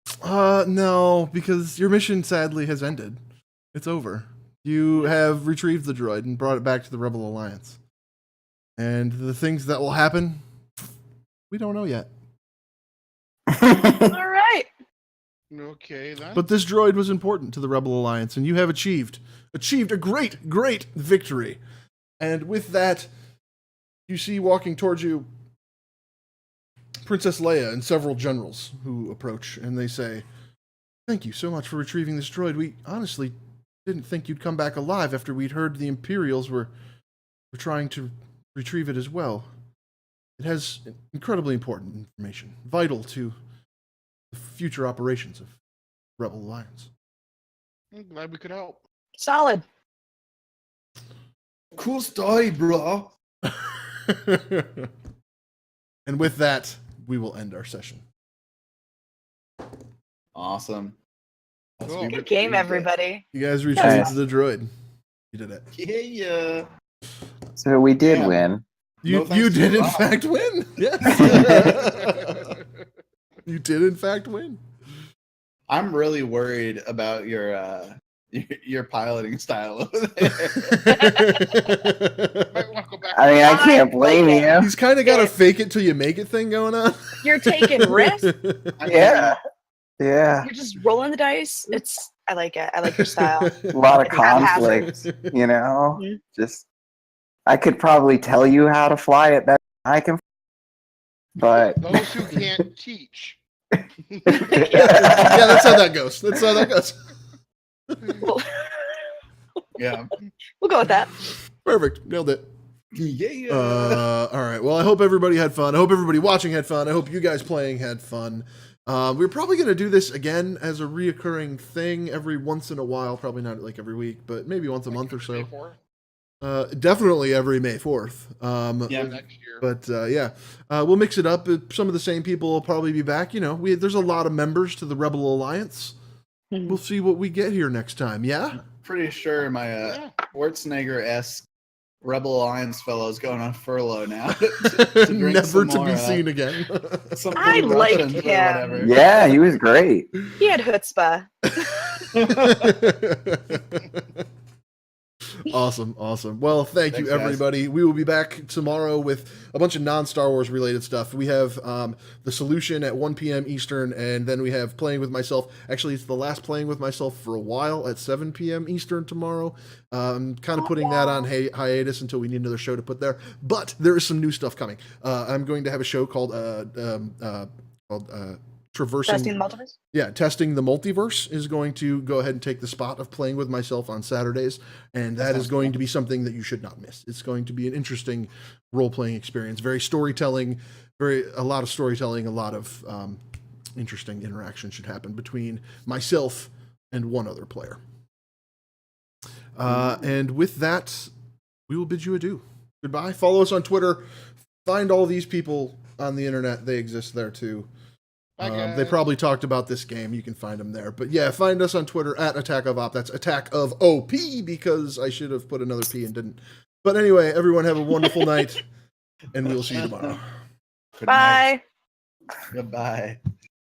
No, because your mission sadly has ended. It's over. You have retrieved the droid and brought it back to the Rebel Alliance. And the things that will happen, We don't know yet. All right. Okay, then. But this droid was important to the Rebel Alliance, and you have achieved a great victory. And with that, you see walking towards you Princess Leia and several generals who approach, and they say, "Thank you so much for retrieving this droid. We honestly didn't think you'd come back alive after we'd heard the Imperials were trying to retrieve it as well. It has incredibly important information, vital to the future operations of Rebel Alliance." I'm glad we could help. Solid. Cool story, bro. And with that, we will end our session. Awesome. Cool. Good game, everybody. You guys retrieved Nice. the droid. You did it. Yeah. So we did Yeah. win. You No thanks to did in Rob. fact win. Yes. You did in fact win. I'm really worried about your piloting style over there. Might want to go back. I mean, I I can't blame like you. He's kind of got a fake it till you make it thing going on. You're taking risks. Yeah. Yeah. You're just rolling the dice. I like it. I like your style. A lot of Haphazard. conflict, you know? Mhm. Just, I could probably tell you how to fly it better than I can, but Those who can't teach. Yeah, that's how that goes. We'll, Yeah. we'll go with that. Perfect. Nailed it. Yeah. All right. Well, I hope everybody had fun. I hope everybody watching had fun. I hope you guys playing had fun. We're probably going to do this again as a reoccurring thing every once in a while. Probably not like every week, but maybe once a month or so. Definitely every May 4th. Yeah. Next year. But yeah, we'll mix it up. Some of the same people will probably be back. You know, there's a lot of members to the Rebel Alliance. Mhm. We'll see what we get here next time. Yeah. Pretty sure my Yeah. Schwarzenegger-esque Rebel Alliance fellow is going on furlough now. Never to be seen again. Some I Blue liked Russians or him. whatever. yeah, he was great. He had chutzpah. Awesome. Well, thank you, Thanks, guys. everybody. We will be back tomorrow with a bunch of non-Star Wars related stuff. We have The Solution at 1 p.m. Eastern, and then we have Playing With Myself. Actually, it's the last Playing With Myself for a while at 7 p.m. Eastern tomorrow. I'm kind of putting that on hiatus until we need another show to put there. But there is some new stuff coming. I'm going to have a show called Traversing... Testing the multiverse. Yeah, Testing the Multiverse is going to go ahead and take the spot of Playing With Myself on Saturdays, and that is going to be something that you should not miss. It's going to be an interesting role-playing experience, very storytelling, a lot of storytelling, a lot of interesting interaction should happen between myself and one other player. And with that, we will bid you adieu. Goodbye. Follow us on Twitter. Find all these people on the internet. They exist there too. Bye, guys. They probably talked about this game. You can find them there. But yeah, find us on Twitter at Attack of Op. That's Attack of OP because I should have put another P and didn't. But anyway, everyone have a wonderful night, and we'll see you tomorrow. Good night. Bye. Goodbye.